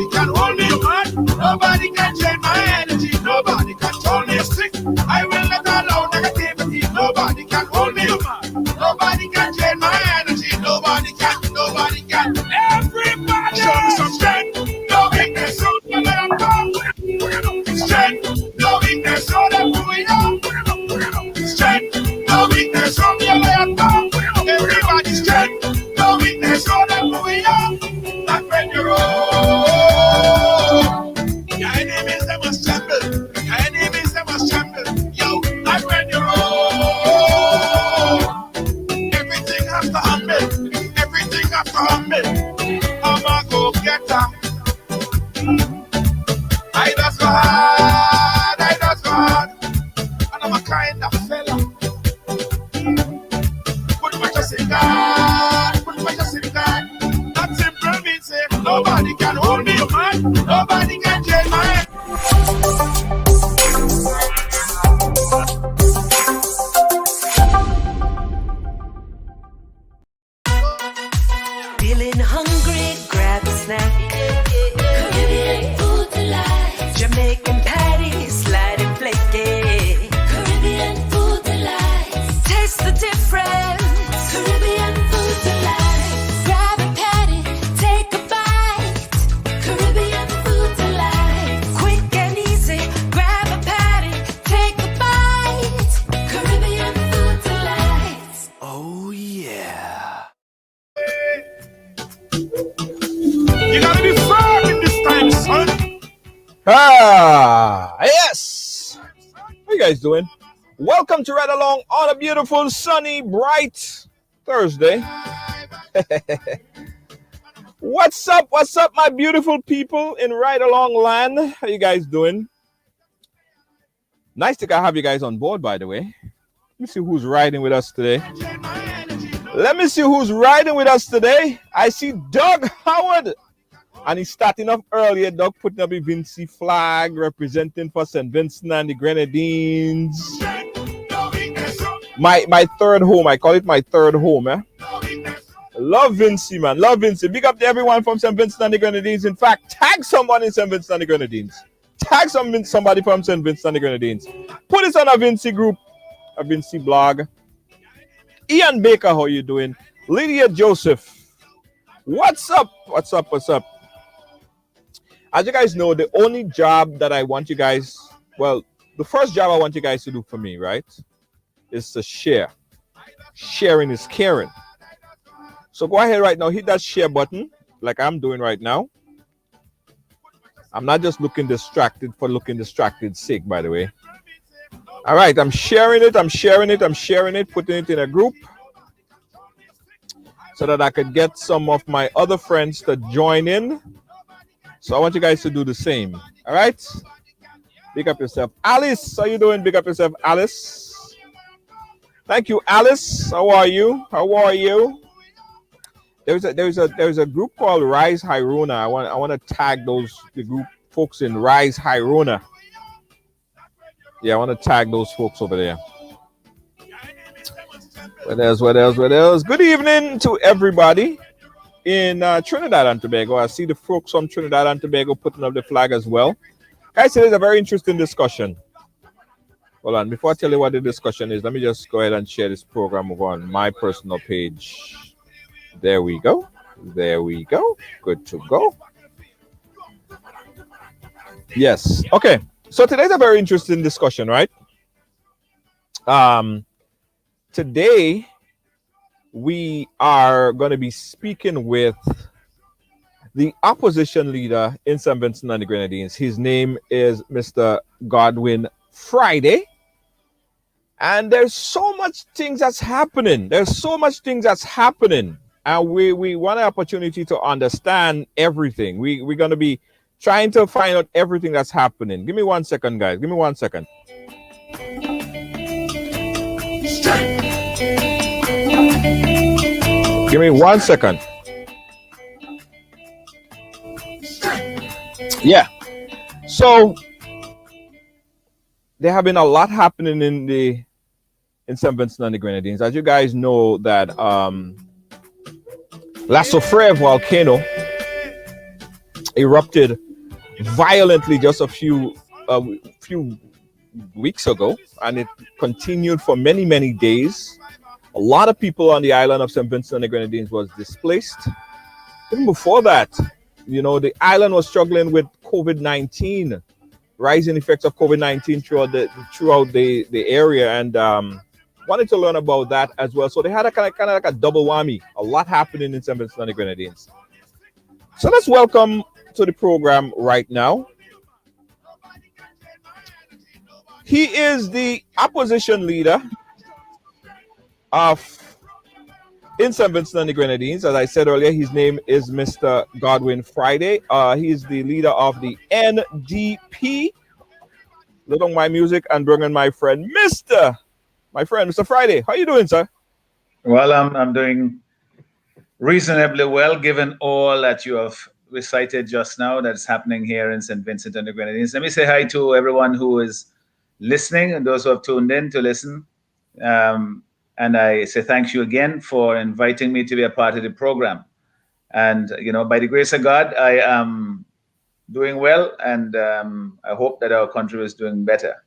Nobody can hold me, man. Nobody can change my energy. Nobody can turn me sick. I will not allow negativity. Nobody can hold me, man. Nobody can change my energy. Nobody can. Nobody can. Everybody show me some strength. No weakness, so that I'm gone. Strength. No weakness, so that we are. Strength. No weakness, so that I'm gone. Everybody strength. No weakness, so that we are. Not when you're old. Your enemies, they must tremble. Your enemies, they must tremble. Yo, not when you're old. Everything has to humble. Everything has to humble. I'm a go-getter. I just go hard. I just go hard. And I'm a kind of fella. Put my trust in God. Put my trust in God. That simple means say nobody can hold me, man. Nobody can change my head. Feeling hungry, grab a snack. Caribbean food delight. Jamaican patties, light and flaky. Caribbean food delight. Taste the difference. Caribbean food delight. Grab a patty, take a bite. Caribbean food delight. Quick and easy, grab a patty, take a bite. Caribbean food delight. Oh yeah. You gotta be firm in this time, son. Yes. How you guys doing? Welcome to Ride Along on a beautiful, sunny, bright Thursday. What's up? What's up, my beautiful people in Ride Along land? How you guys doing? Nice to have you guys on board, by the way. Let me see who's riding with us today. Let me see who's riding with us today. I see Doug Howard. And he's starting off earlier, Doug, putting up a Vinci flag representing for St. Vincent and the Grenadines. My third home. I call it my third home, eh? Love Vinci, man. Love Vinci. Big up to everyone from St. Vincent and the Grenadines. In fact, tag someone in St. Vincent and the Grenadines. Tag somebody from St. Vincent and the Grenadines. Put it on a Vinci group, a Vinci blog. Ian Baker, how you doing? Lydia Joseph. What's up? What's up? What's up? As you guys know, the only job that I want you guys, well, the first job I want you guys to do for me, right, is to share. Sharing is caring. So go ahead right now, hit that share button like I'm doing right now. I'm not just looking distracted for looking distracted's sake, by the way. All right, I'm sharing it, putting it in a group so that I could get some of my other friends to join in. So I want you guys to do the same. All right? Big up yourself. Alice, how you doing? Big up yourself, Alice. Thank you, Alice. How are you? How are you? There's a group called Rise Hirona. I want to tag the group folks in Rise Hirona. Yeah, I want to tag those folks over there. What else? Good evening to everybody in Trinidad and Tobago. I see the folks from Trinidad and Tobago putting up the flag as well. Guys, today's a very interesting discussion. Hold on, before I tell you what the discussion is, let me just go ahead and share this program over on my personal page. There we go. There we go. Good to go. Yes. Okay. So today's a very interesting discussion, right? Today we are going to be speaking with the opposition leader in St. Vincent and the Grenadines. His name is Mr. Godwin Friday. And there's so much things that's happening. And we want an opportunity to understand everything. We're going to be trying to find out everything that's happening. Give me 1 second, guys. Give me 1 second. Give me 1 second. Yeah. So there have been a lot happening in St. Vincent and the Grenadines. As you guys know that La Soufrière volcano erupted violently just a few weeks ago, and it continued for many days. A lot of people on the island of St. Vincent and the Grenadines was displaced. Even before that, the island was struggling with COVID-19, rising effects of COVID-19 throughout the area, and wanted to learn about that as well. So they had a kind of like a double whammy, a lot happening in St. Vincent and the Grenadines. So let's welcome to the program right now. He is the opposition leader in St. Vincent and the Grenadines. As I said earlier, his name is Mr. Godwin Friday. He is the leader of the NDP. Let on my music and bring in my friend, Mr. Friday. How you doing, sir? Well, I'm doing reasonably well, given all that you have recited just now that's happening here in St. Vincent and the Grenadines. Let me say hi to everyone who is listening and those who have tuned in to listen. And I say thank you again for inviting me to be a part of the program. And, by the grace of God, I am doing well, and I hope that our country is doing better.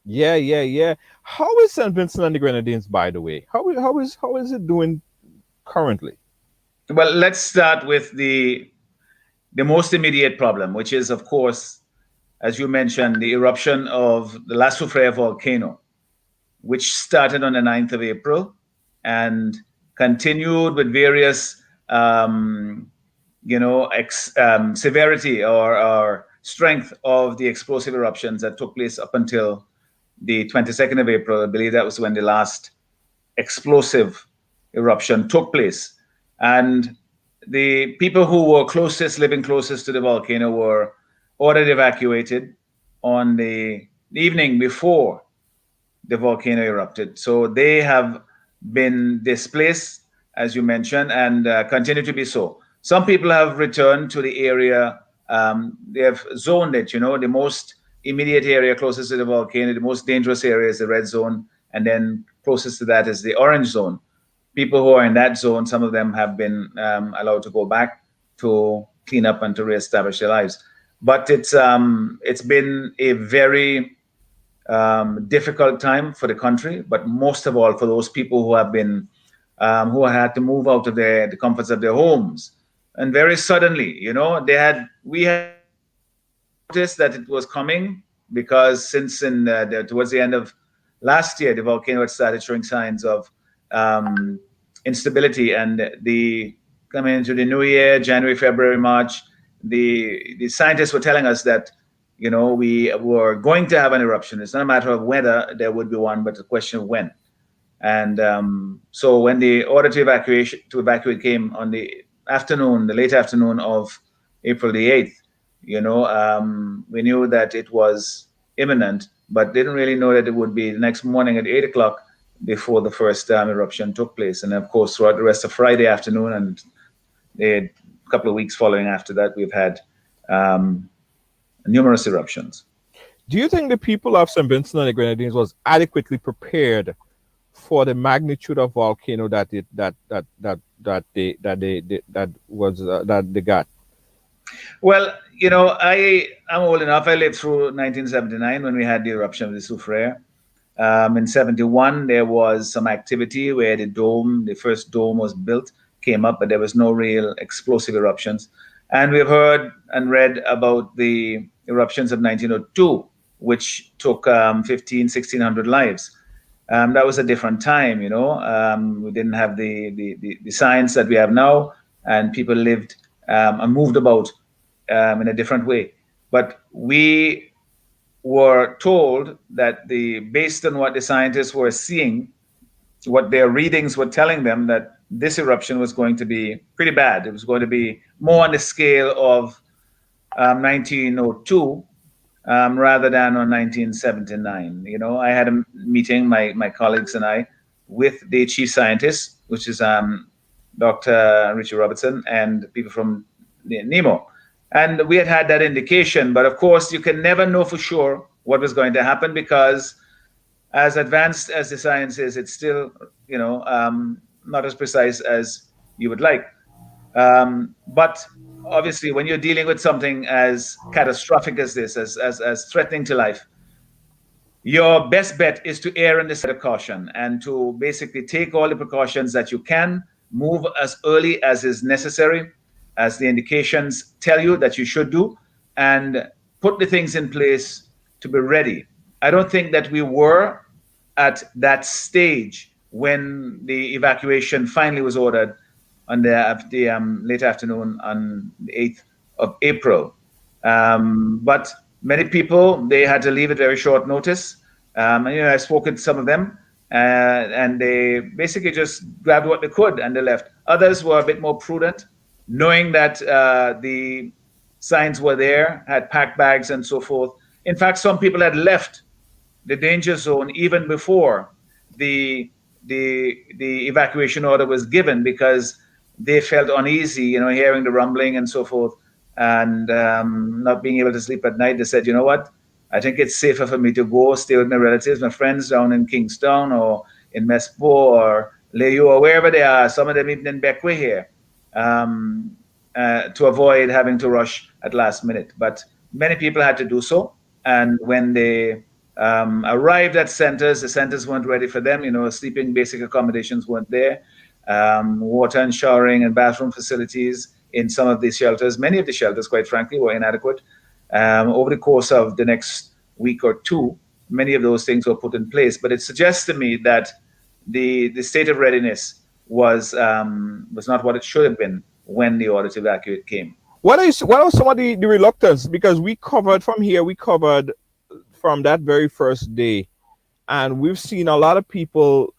Yeah. How is St. Vincent and the Grenadines, by the way? How is it doing currently? Well, let's start with the most immediate problem, which is, of course, as you mentioned, the eruption of the La Soufrière volcano, which started on the 9th of April and continued with various, severity or strength of the explosive eruptions that took place up until the 22nd of April. I believe that was when the last explosive eruption took place. And the people who were living closest to the volcano were ordered evacuated on the evening before the volcano erupted. So they have been displaced, as you mentioned, and continue to be so. Some people have returned to the area. They have zoned it, the most immediate area closest to the volcano, the most dangerous area is the red zone, and then closest to that is the orange zone. People who are in that zone, some of them have been allowed to go back to clean up and to reestablish their lives. But it's been a very difficult time for the country, but most of all for those people who have been who had to move out of the comforts of their homes, and very suddenly, we had noticed that it was coming, because since towards the end of last year, the volcano had started showing signs of instability, and coming into the new year, January, February, March, the scientists were telling us that we were going to have an eruption. It's not a matter of whether there would be one, but a question of when. And so when the order to evacuate came on the late afternoon of April the 8th, we knew that it was imminent, but didn't really know that it would be the next morning at 8 o'clock before the first eruption took place. And of course, throughout the rest of Friday afternoon and a couple of weeks following after that, we've had numerous eruptions. Do you think the people of St. Vincent and the Grenadines was adequately prepared for the magnitude of volcano that they got? Well, I am old enough. I lived through 1979 when we had the eruption of the Soufrière. In 71, there was some activity where the first dome was built, came up, but there was no real explosive eruptions. And we've heard and read about the eruptions of 1902, which took 1,600 lives. That was a different time, we didn't have the science that we have now, and people lived and moved about in a different way. But we were told that based on what the scientists were seeing, what their readings were telling them, that this eruption was going to be pretty bad. It was going to be more on the scale of 1902 rather than on 1979. I had a meeting, my colleagues and I, with the chief scientist, which is Dr. Richard Robertson, and people from NEMO. And we had that indication, but of course you can never know for sure what was going to happen, because as advanced as the science is, it's still, not as precise as you would like. But obviously, when you're dealing with something as catastrophic as this, as threatening to life, your best bet is to err on the side of caution and to basically take all the precautions that you can, move as early as is necessary, as the indications tell you that you should do, and put the things in place to be ready. I don't think that we were at that stage when the evacuation finally was ordered on the late afternoon on the 8th of April. But many people, they had to leave at very short notice. And, I've spoken to some of them, and they basically just grabbed what they could and they left. Others were a bit more prudent, knowing that the signs were there, had packed bags and so forth. In fact, some people had left the danger zone even before the evacuation order was given because they felt uneasy, hearing the rumbling and so forth, and not being able to sleep at night. They said, you know what? I think it's safer for me to go stay with my relatives, my friends down in Kingstown or in Mespo or Leyo or wherever they are. Some of them even in Beckway here, to avoid having to rush at last minute. But many people had to do so. And when they arrived at centers, the centers weren't ready for them. Sleeping basic accommodations weren't there. Water and showering and bathroom facilities in some of these shelters, many of the shelters, quite frankly, were inadequate. Over the course of the next week or two, many of those things were put in place. But it suggests to me that the state of readiness was not what it should have been when the order to evacuate came. What was some of the reluctance? Because we covered from that very first day, and we've seen a lot of people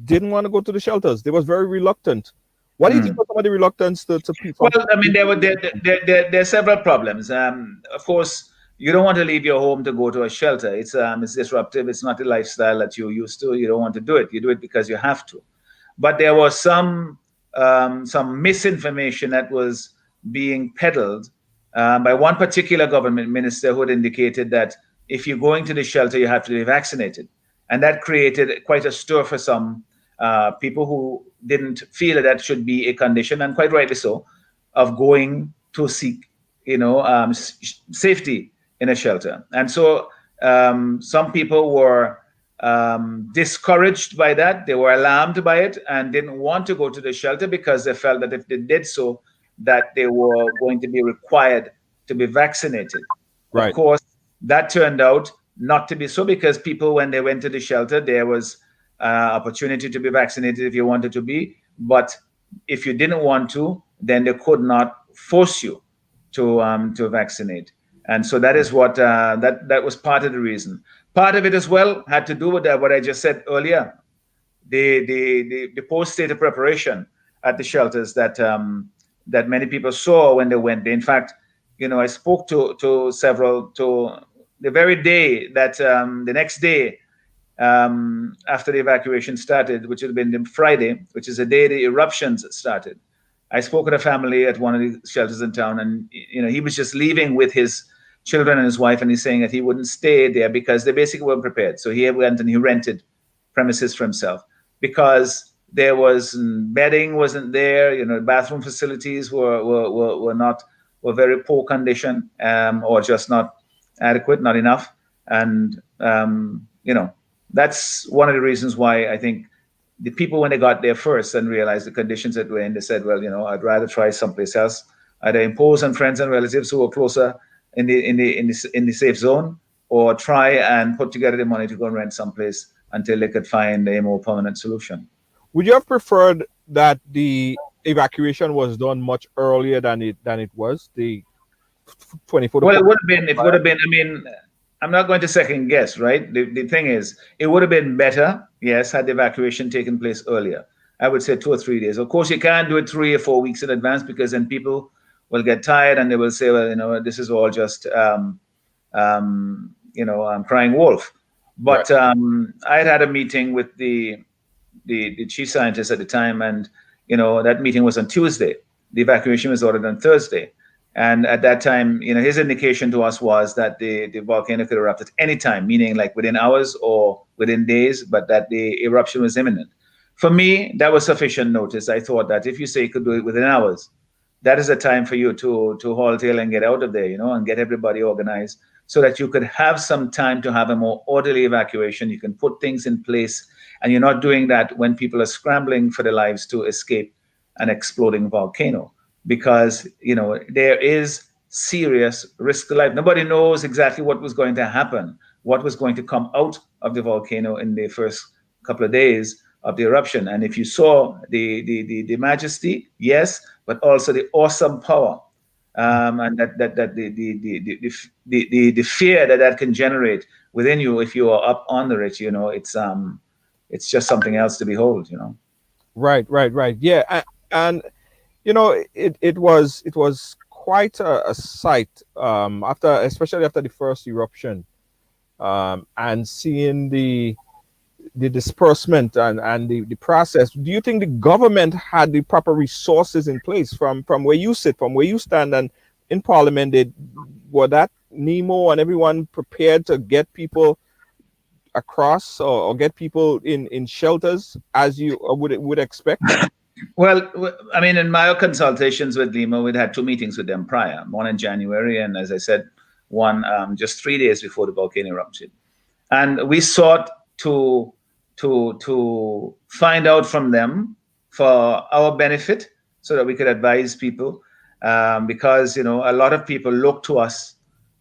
didn't want to go to the shelters. They was very reluctant. What do you think was some of the reluctance to people? Well, I mean, there are several problems. Of course, you don't want to leave your home to go to a shelter. It's disruptive. It's not the lifestyle that you're used to. You don't want to do it. You do it because you have to. But there was some misinformation that was being peddled by one particular government minister who had indicated that if you're going to the shelter, you have to be vaccinated. And that created quite a stir for some people who didn't feel that should be a condition, and quite rightly so, of going to seek, safety in a shelter. And so some people were discouraged by that. They were alarmed by it and didn't want to go to the shelter because they felt that if they did so, that they were going to be required to be vaccinated. Right. Of course, that turned out not to be so, because people, when they went to the shelter, there was opportunity to be vaccinated if you wanted to be. But if you didn't want to, then they could not force you to vaccinate. And so that is what that was part of the reason. Part of it as well had to do with what I just said earlier, the post state of preparation at the shelters that many people saw when they went there. In fact, I spoke to several the very day that the next day after the evacuation started, which would have been Friday, which is the day the eruptions started. I spoke with a family at one of the shelters in town, and he was just leaving with his children and his wife, and he's saying that he wouldn't stay there because they basically weren't prepared. So he went and he rented premises for himself because there was bedding wasn't there. Bathroom facilities were very poor condition, or just not adequate, not enough. And that's one of the reasons why I think the people, when they got there first and realized the conditions that were in, they said, well, I'd rather try someplace else, either impose on friends and relatives who were closer in the safe zone, or try and put together the money to go and rent someplace until they could find a more permanent solution. Would you have preferred that the evacuation was done much earlier than it was? The 24. Well, it would have been. I mean, I'm not going to second guess, right? The thing is, it would have been better, yes, had the evacuation taken place earlier. I would say 2 or 3 days. Of course, you can't do it 3 or 4 weeks in advance, because then people will get tired and they will say, well, this is all just, I'm crying wolf. But right. I had a meeting with the chief scientist at the time, and that meeting was on Tuesday. The evacuation was ordered on Thursday. And at that time, his indication to us was that the volcano could erupt at any time, meaning like within hours or within days, but that the eruption was imminent. For me, that was sufficient notice. I thought that if you say you could do it within hours, that is a time for you to haul tail and get out of there, and get everybody organized so that you could have some time to have a more orderly evacuation. You can put things in place, and you're not doing that when people are scrambling for their lives to escape an exploding volcano, because there is serious risk to life. Nobody knows exactly what was going to happen, what was going to come out of the volcano in the first couple of days of the eruption. And if you saw the majesty, yes, but also the awesome power, and that the fear that can generate within you if you are up on the ridge, it's just something else to behold. Right. Yeah, and it was quite a sight, especially after the first eruption, and seeing the disbursement and the process. Do you think the government had the proper resources in place from where you sit, from where you stand, and in Parliament? Were that NEMO and everyone prepared to get people across, or get people in shelters as you would expect? Well, I mean, in my consultations with NEMO, we'd had 2 meetings with them prior, one in January, and as I said, one just 3 days before the volcano eruption. And we sought to find out from them for our benefit so that we could advise people, because a lot of people look to us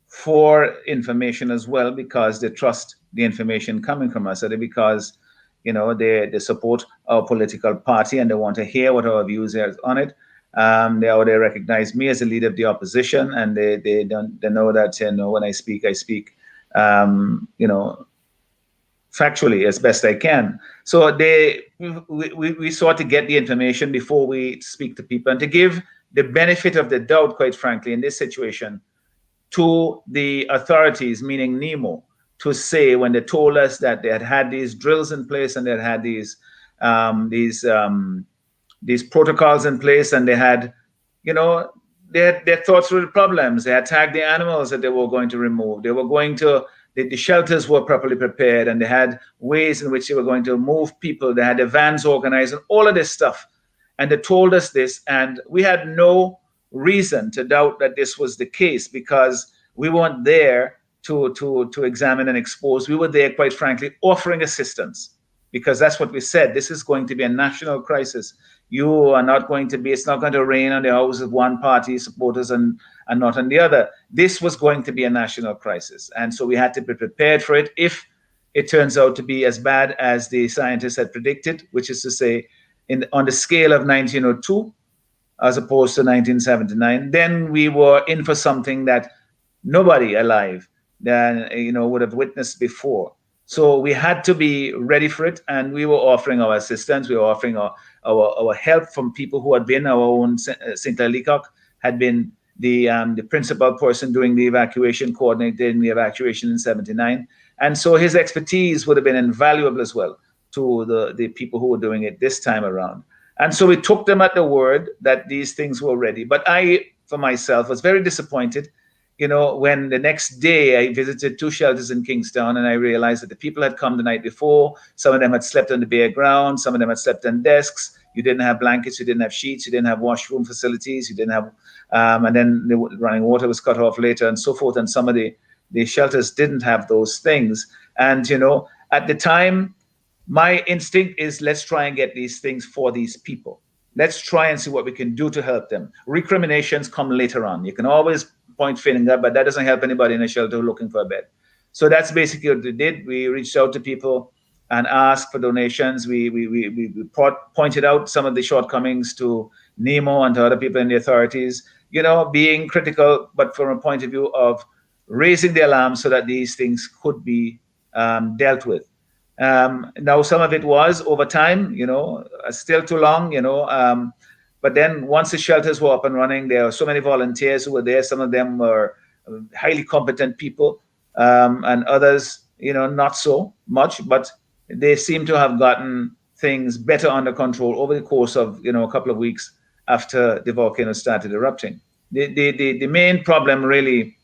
for information as well, because they trust the information coming from us, or because they support our political party and they want to hear what our views are on it. They recognize me as a leader of the opposition, and they know that when I speak factually as best I can. So we sought to get the information before we speak to people, and to give the benefit of the doubt, quite frankly, in this situation, to the authorities, meaning NEMO, to say when they told us that they had these drills in place and they had these protocols in place, and they had thought through the problems. They had tagged the animals that they were going to remove. They were going to the shelters were properly prepared, and they had ways in which they were going to move people. They had the vans organized and all of this stuff. And they told us this, and we had no reason to doubt that this was the case, because we weren't there to examine and expose. We were there, quite frankly, offering assistance, because that's what we said. This is going to be a national crisis. It's not going to rain on the house of one party supporters and not on the other. This was going to be a national crisis. And so we had to be prepared for it if it turns out to be as bad as the scientists had predicted, which is to say, on the scale of 1902, as opposed to 1979, then we were in for something that nobody alive would have witnessed before. So we had to be ready for it, and we were offering our assistance. We were offering our help from people who had been. Our own Sinclair Leacock had been the principal person doing the evacuation, coordinating the evacuation in '79, and so his expertise would have been invaluable as well to the people who were doing it this time around. And so we took them at the word that these things were ready. But I, for myself, was very disappointed when the next day I visited 2 shelters in Kingstown, and I realized that the people had come the night before. Some of them had slept on the bare ground. Some of them had slept on desks. You didn't have blankets. You didn't have sheets. You didn't have washroom facilities. You didn't have, and then the running water was cut off later and so forth. And some of the shelters didn't have those things. And, at the time, my instinct is, let's try and get these things for these people. Let's try and see what we can do to help them. Recriminations come later on. You can always point finger, but that doesn't help anybody in a shelter looking for a bed. So that's basically what we did. We reached out to people and asked for donations. We pointed out some of the shortcomings to NEMO and to other people in the authorities, being critical, but from a point of view of raising the alarm so that these things could be dealt with. Now, some of it was over time, still too long, but then once the shelters were up and running, there were so many volunteers who were there. Some of them were highly competent people, and others, not so much, but they seem to have gotten things better under control over the course of, a couple of weeks after the volcano started erupting. The main problem really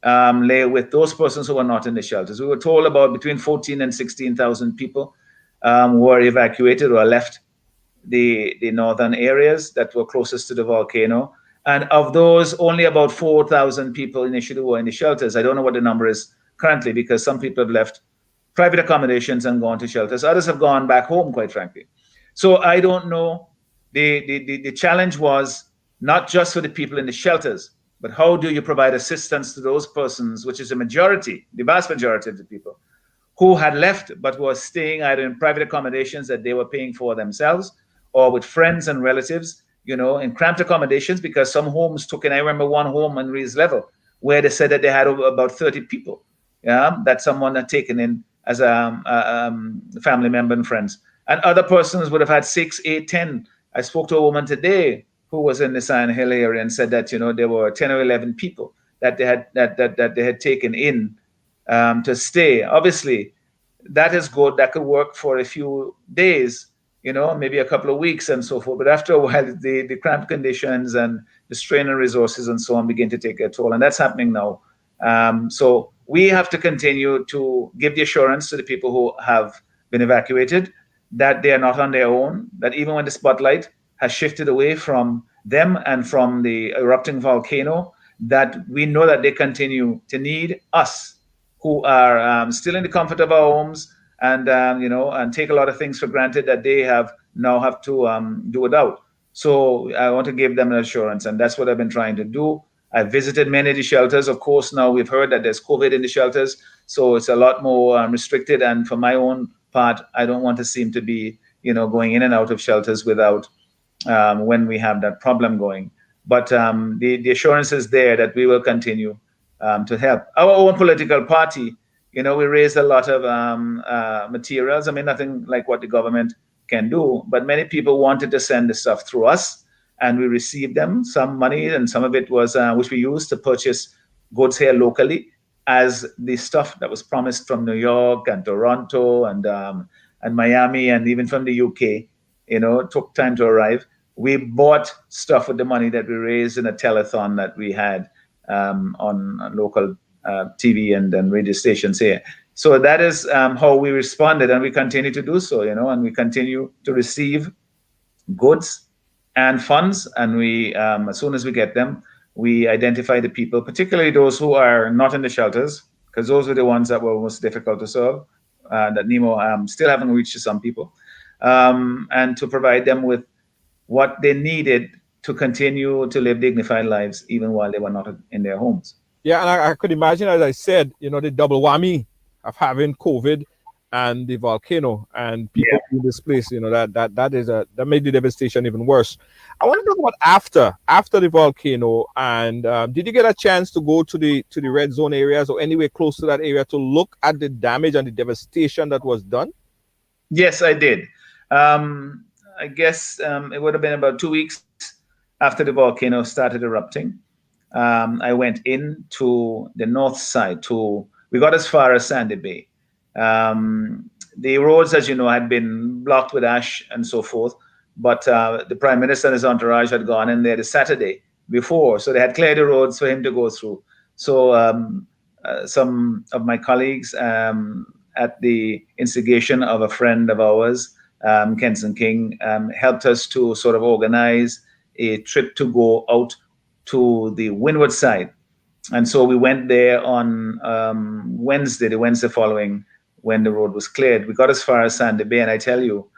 lay with those persons who were not in the shelters. We were told about between 14 and 16,000 people were evacuated or left the northern areas that were closest to the volcano. And of those, only about 4,000 people initially were in the shelters. I don't know what the number is currently, because some people have left private accommodations and gone to shelters. Others have gone back home, quite frankly. So I don't know. The challenge was not just for the people in the shelters, but how do you provide assistance to those persons, which is the majority, the vast majority of the people, who had left but were staying either in private accommodations that they were paying for themselves, or with friends and relatives, in cramped accommodations, because some homes took in. I remember one home on Rees Level where they said that they had about 30 people, that someone had taken in as a family member and friends. And other persons would have had 6, 8, 10. I spoke to a woman today who was in the Sion Hill area and said that there were 10 or 11 people that they had taken in to stay. Obviously, that is good. That could work for a few days, maybe a couple of weeks and so forth. But after a while, the cramped conditions and the strain on resources and so on begin to take a toll. And that's happening now. So we have to continue to give the assurance to the people who have been evacuated that they are not on their own, that even when the spotlight has shifted away from them and from the erupting volcano, that we know that they continue to need us, who are still in the comfort of our homes, and and take a lot of things for granted that they have to do without. So I want to give them an assurance, and that's what I've been trying to do. I visited many of the shelters. Of course, now we've heard that there's COVID in the shelters, so it's a lot more restricted. And for my own part, I don't want to seem to be, going in and out of shelters without when we have that problem going. But the assurance is there that we will continue to help. Our own political party, we raised a lot of materials. I mean, nothing like what the government can do, but many people wanted to send the stuff through us, and we received them, some money, and some of it was which we used to purchase goods here locally, as the stuff that was promised from New York and Toronto and Miami and even from the UK, took time to arrive. We bought stuff with the money that we raised in a telethon that we had on local TV and radio stations here. So that is how we responded, and we continue to do so, and we continue to receive goods and funds, and we, as soon as we get them, we identify the people, particularly those who are not in the shelters, because those are the ones that were most difficult to serve, that NEMO still haven't reached to some people, and to provide them with what they needed to continue to live dignified lives, even while they were not in their homes. Yeah, and I could imagine, as I said, the double whammy of having COVID and the volcano and people in this place, that made the devastation even worse. I want to talk about after the volcano, and did you get a chance to go to the red zone areas or anywhere close to that area to look at the damage and the devastation that was done? Yes, I did. I guess it would have been about 2 weeks after the volcano started erupting. I went into the north side we got as far as Sandy Bay. The roads, as you know, had been blocked with ash and so forth, but the Prime Minister and his entourage had gone in there the Saturday before, so they had cleared the roads for him to go through. So some of my colleagues, at the instigation of a friend of ours, Kenson King, helped us to sort of organize a trip to go out to the windward side. And so we went there on Wednesday, the Wednesday following, when the road was cleared. We got as far as Sandy Bay, and I tell you,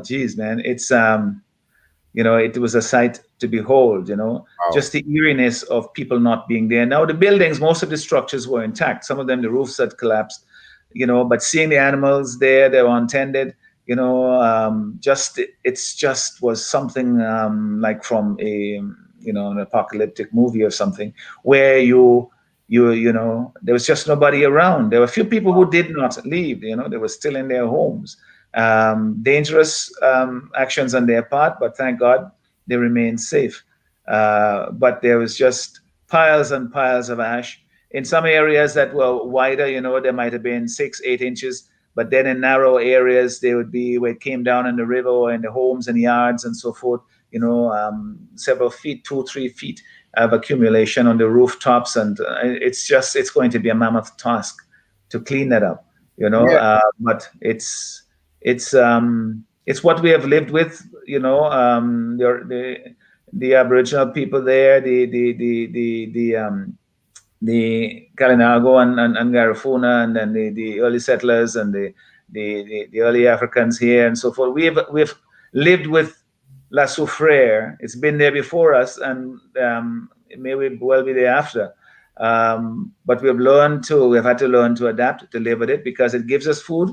geez, man, it's it was a sight to behold. Wow. Just the eeriness of people not being there. Now the buildings, most of the structures were intact. Some of them, the roofs had collapsed. But seeing the animals there, they were untended. It's just was something like from an apocalyptic movie or something, where there was just nobody around. There were a few people who did not leave. They were still in their homes. Dangerous actions on their part, but thank God they remained safe. But there was just piles and piles of ash. In some areas that were wider, there might have been 6-8 inches. But then in narrow areas, they would be where it came down in the river or in the homes and yards and so forth, several feet, 2-3 feet of accumulation on the rooftops. And it's going to be a mammoth task to clean that up, but it's what we have lived with, the Aboriginal people there, the Kalinago and Garifuna, and then the early settlers and the early Africans here and so forth. We've lived with La Soufrière. It's been there before us, and it may well be there after. But we've had to learn to adapt, to live with it, because it gives us food,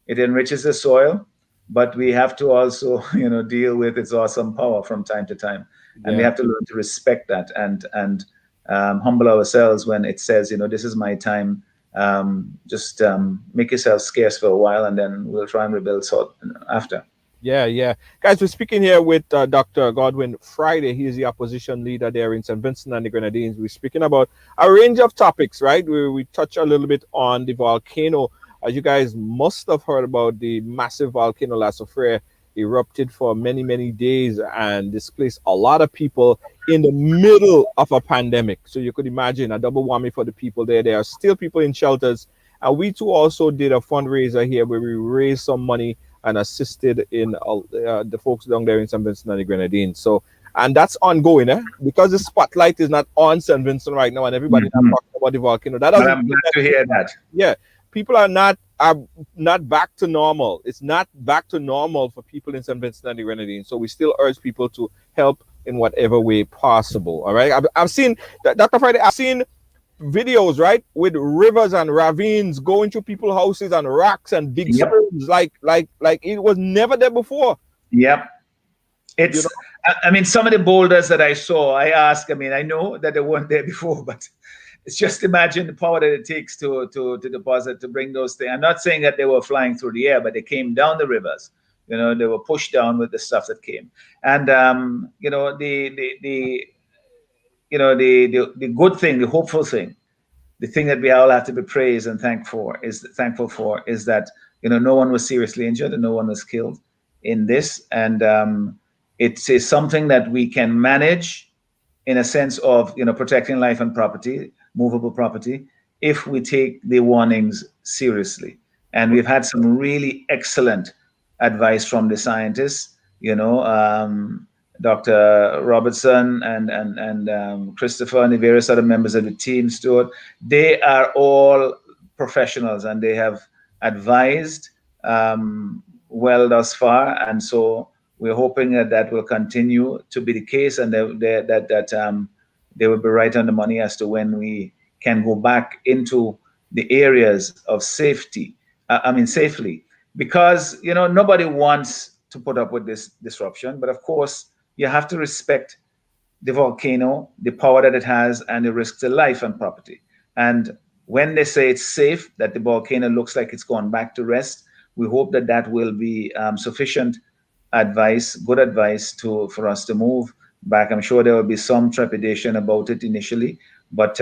it enriches the soil, but we have to also, deal with its awesome power from time to time, and we have to learn to respect that and humble ourselves when it says, this is my time. Just make yourself scarce for a while, and then we'll try and rebuild after. Yeah. Guys, we're speaking here with Dr. Godwin Friday. He is the opposition leader there in St. Vincent and the Grenadines. We're speaking about a range of topics, right? We touch a little bit on the volcano. As you guys must have heard about, the massive volcano La Soufrière erupted for many, many days and displaced a lot of people in the middle of a pandemic. So you could imagine a double whammy for the people there. There are still people in shelters. And we too also did a fundraiser here where we raised some money and assisted in the folks down there in St. Vincent and the Grenadines. So, and that's ongoing, because the spotlight is not on St. Vincent right now, and everybody's not talking about the volcano. I'm glad to hear that. Yeah, people are not back to normal. It's not back to normal for people in St. Vincent and the Grenadines. So we still urge people to help in whatever way possible. All right, I've seen Dr. Friday. I've seen videos, right, with rivers and ravines going to people's houses and rocks and big stones, like it was never there before. Yep. It's I mean, some of the boulders that I saw, I know that they weren't there before, but it's just imagine the power that it takes to deposit, to bring those things. I'm not saying that they were flying through the air, but they came down the rivers. They were pushed down with the stuff that came. And the good thing, the hopeful thing, the thing that we all have to be praised and thankful for is that no one was seriously injured and no one was killed in this, and it is something that we can manage in a sense of protecting life and property, movable property, if we take the warnings seriously. And we've had some really excellent advice from the scientists, Dr. Robertson and Christopher and the various other members of the team, Stuart. They are all professionals and they have advised well thus far. And so we're hoping that will continue to be the case, and that they will be right on the money as to when we can go back into the areas of safety. Safely, because nobody wants to put up with this disruption, but of course you have to respect the volcano, the power that it has, and the risk to life and property. And when they say it's safe, that the volcano looks like it's gone back to rest, we hope that will be sufficient advice, good advice for us to move back. I'm sure there will be some trepidation about it initially, but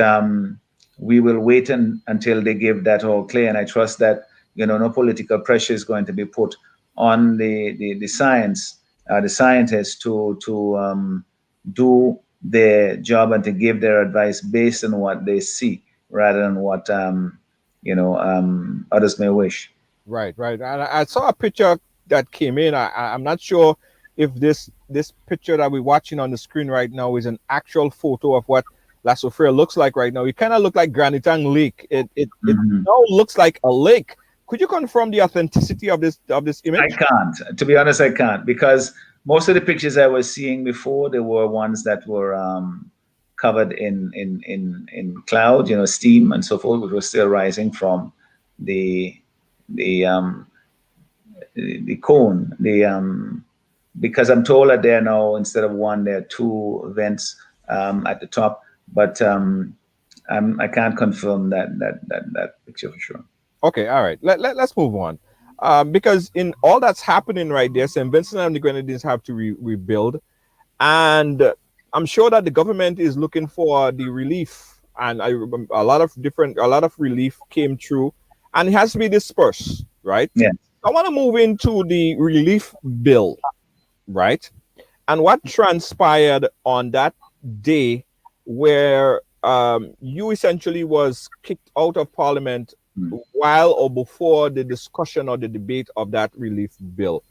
we will wait until they give that all clear. And I trust that no political pressure is going to be put on the scientists to do their job and to give their advice based on what they see rather than what others may wish. Right. And I saw a picture that came in. I'm not sure if this picture that we're watching on the screen right now is an actual photo of what La Soufrière looks like right now. It kind of looks like Granitang Lake. It now looks like a lake. Could you confirm the authenticity of this image? I can't. To be honest, I can't, because most of the pictures I was seeing before, there were ones that were covered in cloud, steam and so forth, which was still rising from the cone. Because I'm told that there now, instead of one, there are two vents at the top, but I can't confirm that picture for sure. Okay, all right. Let's move on. Because in all that's happening right there, St. Vincent and the Grenadines have to rebuild. And I'm sure that the government is looking for the relief. And a lot of relief came through. And it has to be dispersed, right? Yeah. I want to move into the relief bill, right? And what transpired on that day where you essentially was kicked out of Parliament while or before the discussion or the debate of that relief bill.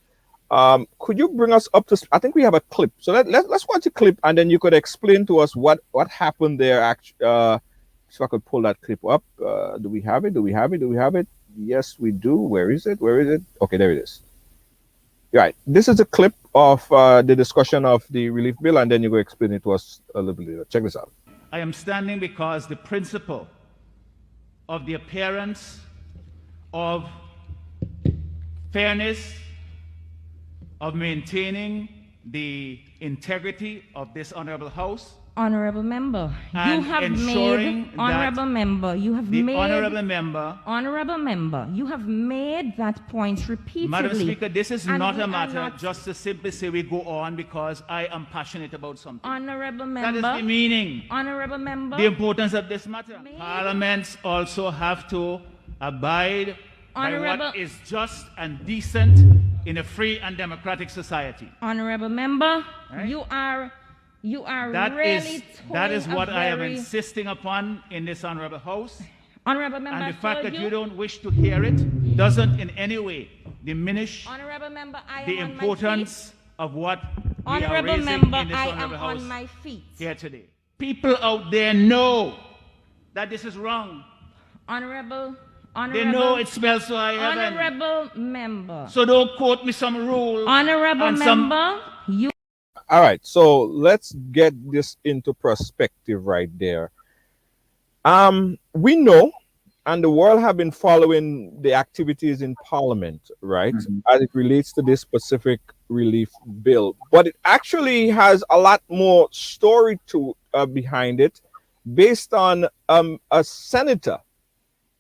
Could you bring us up to? I think we have a clip. So let's watch a clip, and then you could explain to us what happened there. So I could pull that clip up. Do we have it? Do we have it? Do we have it? Yes, we do. Where is it? Where is it? Okay, there it is. Right. This is a clip of the discussion of the relief bill, and then you go explain it to us a little bit later. Check this out. I am standing because the principle of the appearance of fairness, of maintaining the integrity of this honorable house. Honorable member, you And have ensuring made, honorable that member, you have The made, honorable member, you have made that point repeatedly. Madam Speaker, this is and not we a are matter not- just to simply say we go on because I am passionate about something. Honorable That is member, the meaning. honorable member, The importance of this matter. May- Parliaments also have to abide by Honorable- what is just and decent in a free and democratic society. honorable member, Right. you are That really is towing a what I am very- insisting upon in this honorable house. Honorable member, And the I fact told that you don't wish to hear it doesn't in any way diminish Honorable member, I the am on importance of what we are Honorable raising member, in this I am honorable house on my feet. here today. People out there know that this is wrong. Honorable, They know it smells so high heaven. honorable member, So don't quote me some rule. honorable and some- member, you. All right, so let's get this into perspective right there. We know, and the world have been following the activities in Parliament, right, as it relates to this specific relief bill. But it actually has a lot more story to behind it, based on a senator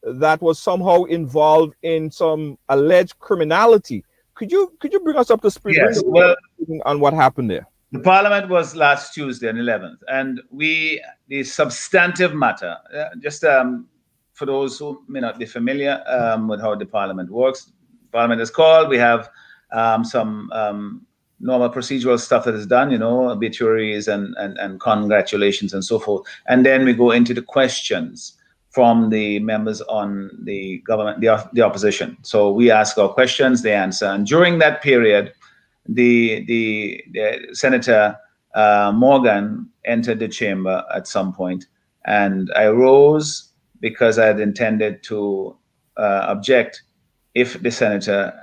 that was somehow involved in some alleged criminality. Could you bring us up to speed? Yes, well, on what happened there? the Parliament was last Tuesday, on 11th, and the substantive matter, just for those who may not be familiar with how the Parliament works, Parliament is called, we have some normal procedural stuff that is done, obituaries and congratulations and so forth. And then we go into the questions from the members on the government, the opposition. So we ask our questions, they answer. And during that period, the Senator Morgan entered the chamber at some point, and I rose because I had intended to object if the senator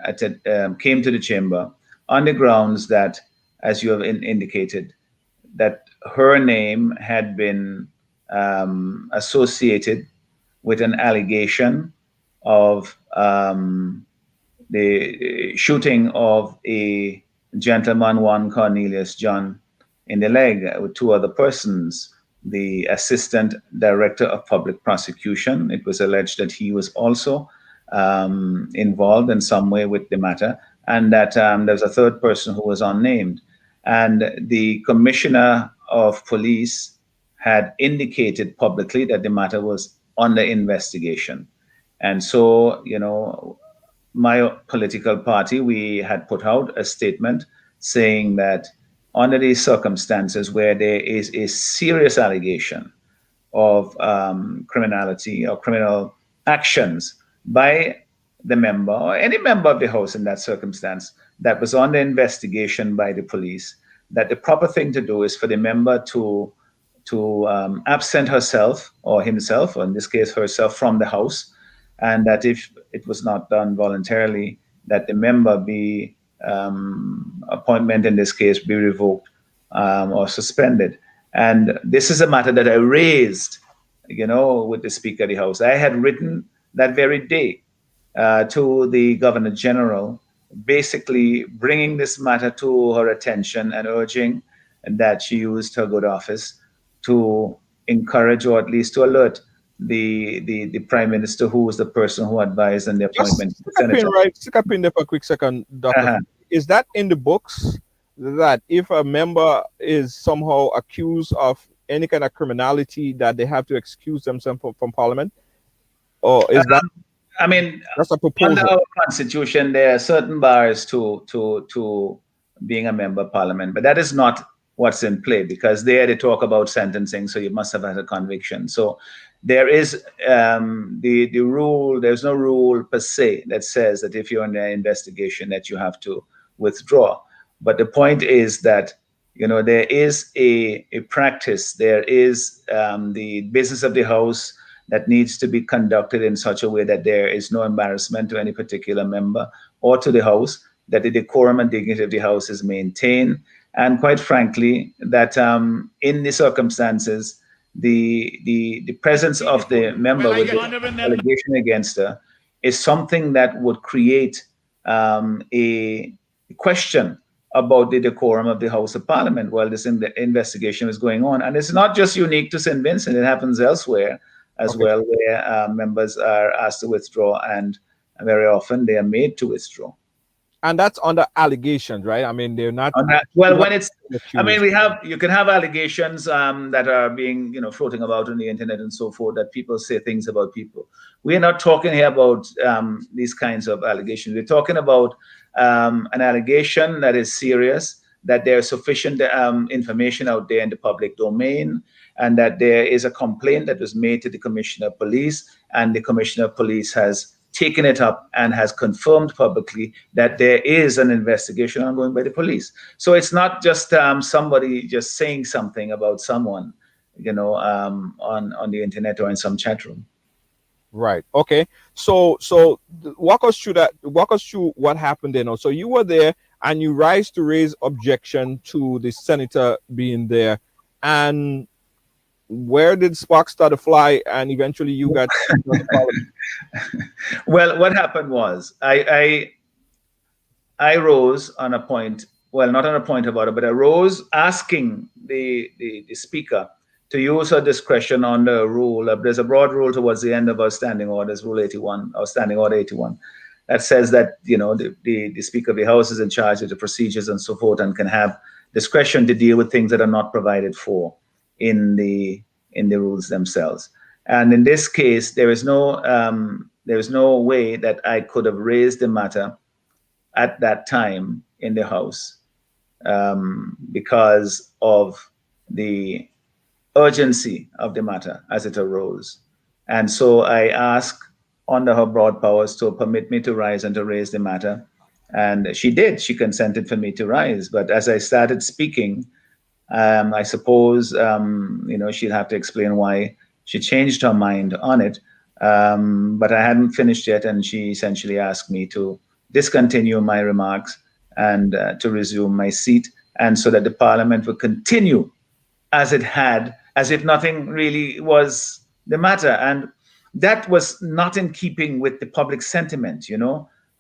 came to the chamber on the grounds that, as you have indicated, that her name had been associated with an allegation of the shooting of a gentleman, one Cornelius John, in the leg with two other persons, the Assistant Director of Public Prosecution. It was alleged that he was also involved in some way with the matter, and that there was a third person who was unnamed. And the Commissioner of Police had indicated publicly that the matter was under investigation. And so, my political party, we had put out a statement saying that under these circumstances where there is a serious allegation of criminality or criminal actions by the member or any member of the House in that circumstance that was under investigation by the police, that the proper thing to do is for the member to absent herself or himself, or in this case herself, from the House, and that if it was not done voluntarily, that the member be appointment in this case be revoked or suspended. And this is a matter that I raised, with the Speaker of the House. I had written that very day to the Governor General, basically bringing this matter to her attention and urging that she used her good office to encourage or at least to alert the Prime Minister, who was the person who advised on the appointment. Stick up in there for a quick second, Doctor. Is that in the books that if a member is somehow accused of any kind of criminality, that they have to excuse themselves from Parliament? Or is that? I mean, that's a proposal. Under our Constitution, there are certain bars to being a member of Parliament, but that is not what's in play, because there they talk about sentencing, so you must have had a conviction. So there is the rule. There's no rule per se that says that if you're under investigation that you have to withdraw. But the point is that, there is a practice, there is the business of the House that needs to be conducted in such a way that there is no embarrassment to any particular member or to the House, that the decorum and dignity of the House is maintained, and quite frankly, that in the circumstances, the presence of the member with the allegation against her is something that would create a question about the decorum of the House of Parliament while this investigation is going on. And it's not just unique to St. Vincent, it happens elsewhere as well, where members are asked to withdraw, and very often they are made to withdraw. And that's under allegations, right? I mean, they're not. Well, when it's, I mean, you can have allegations that are being, floating about on the internet and so forth, that people say things about people. We're not talking here about these kinds of allegations. We're talking about an allegation that is serious, that there's sufficient information out there in the public domain, and that there is a complaint that was made to the Commissioner of Police, and the Commissioner of Police has taken it up and has confirmed publicly that there is an investigation ongoing by the police. So it's not just somebody just saying something about someone, on the internet or in some chat room. Right. Okay. So walk us through that. Walk us through what happened then. So you were there and you rise to raise objection to the senator being there, and where did sparks start to fly, and eventually you got Well, what happened was I rose on a point, well, not on a point about it, but I rose asking the speaker to use her discretion on the rule. There's a broad rule towards the end of our standing orders, Rule 81, or Standing Order 81, that says that, the Speaker of the House is in charge of the procedures and so forth, and can have discretion to deal with things that are not provided for in the rules themselves. And in this case, there is no way that I could have raised the matter at that time in the House because of the urgency of the matter as it arose. And so I asked, under her broad powers, to permit me to rise and to raise the matter. And she did. She consented for me to rise. But as I started speaking, I suppose, she'll have to explain why she changed her mind on it. But I hadn't finished yet, and she essentially asked me to discontinue my remarks and to resume my seat, and so that the Parliament would continue as it had, as if nothing really was the matter. And that was not in keeping with the public sentiment.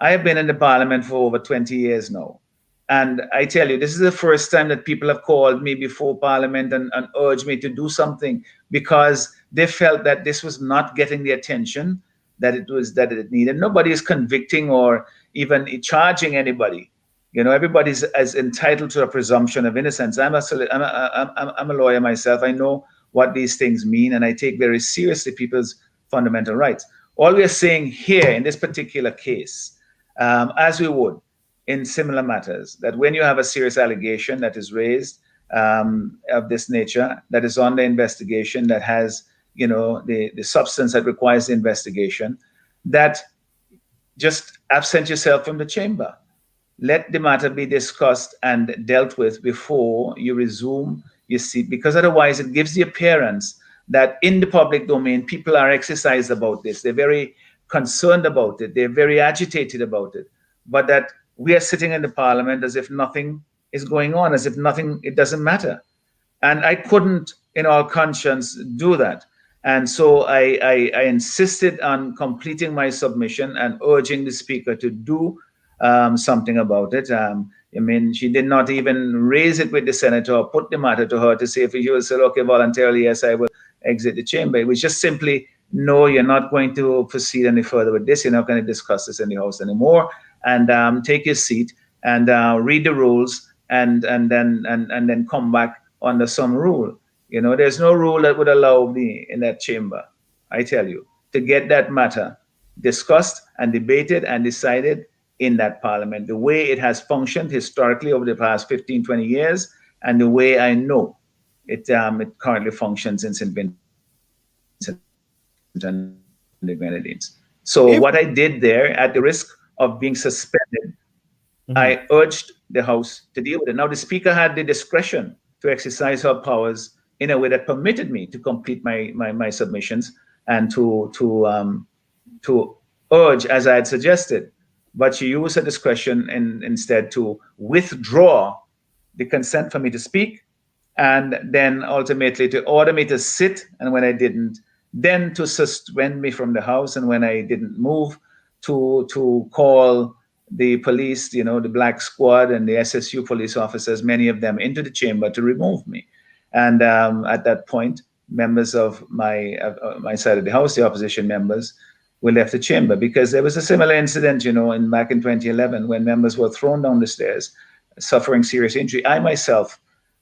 I have been in the Parliament for over 20 years now. And I tell you, this is the first time that people have called me before Parliament and urged me to do something, because they felt that this was not getting the attention that it needed. Nobody is convicting or even charging anybody. Everybody's as entitled to a presumption of innocence. I'm a lawyer myself. I know what these things mean, and I take very seriously people's fundamental rights. All we are saying here in this particular case, as we would in similar matters, that when you have a serious allegation that is raised of this nature, that is under investigation, that has, the substance that requires the investigation, that just absent yourself from the chamber. Let the matter be discussed and dealt with before you resume your seat, because otherwise it gives the appearance that in the public domain, people are exercised about this. They're very concerned about it. They're very agitated about it. But that we are sitting in the Parliament as if nothing is going on, as if it doesn't matter. And I couldn't, in all conscience, do that. And so I insisted on completing my submission and urging the Speaker to do something about it. She did not even raise it with the Senator or put the matter to her to say if you will say, okay, voluntarily, yes, I will exit the chamber. It was just simply, no, you're not going to proceed any further with this. You're not going to discuss this in the House anymore. And take your seat and read the rules and then come back under some rule. There's no rule that would allow me in that chamber, I tell you, to get that matter discussed and debated and decided in that Parliament, the way it has functioned historically over the past 15, 20 years, and the way I know it currently functions in St. Vincent and the Grenadines. So what I did there, at the risk of being suspended, I urged the House to deal with it. Now, the Speaker had the discretion to exercise her powers in a way that permitted me to complete my submissions and to urge, as I had suggested. But she used her discretion instead to withdraw the consent for me to speak, and then ultimately to order me to sit, and when I didn't, then to suspend me from the House, and when I didn't move, to call the police, the Black Squad and the SSU police officers, many of them, into the chamber to remove me. And at that point, members of my side of the House, the opposition members, we left the chamber because there was a similar incident, back in 2011 when members were thrown down the stairs, suffering serious injury. I myself,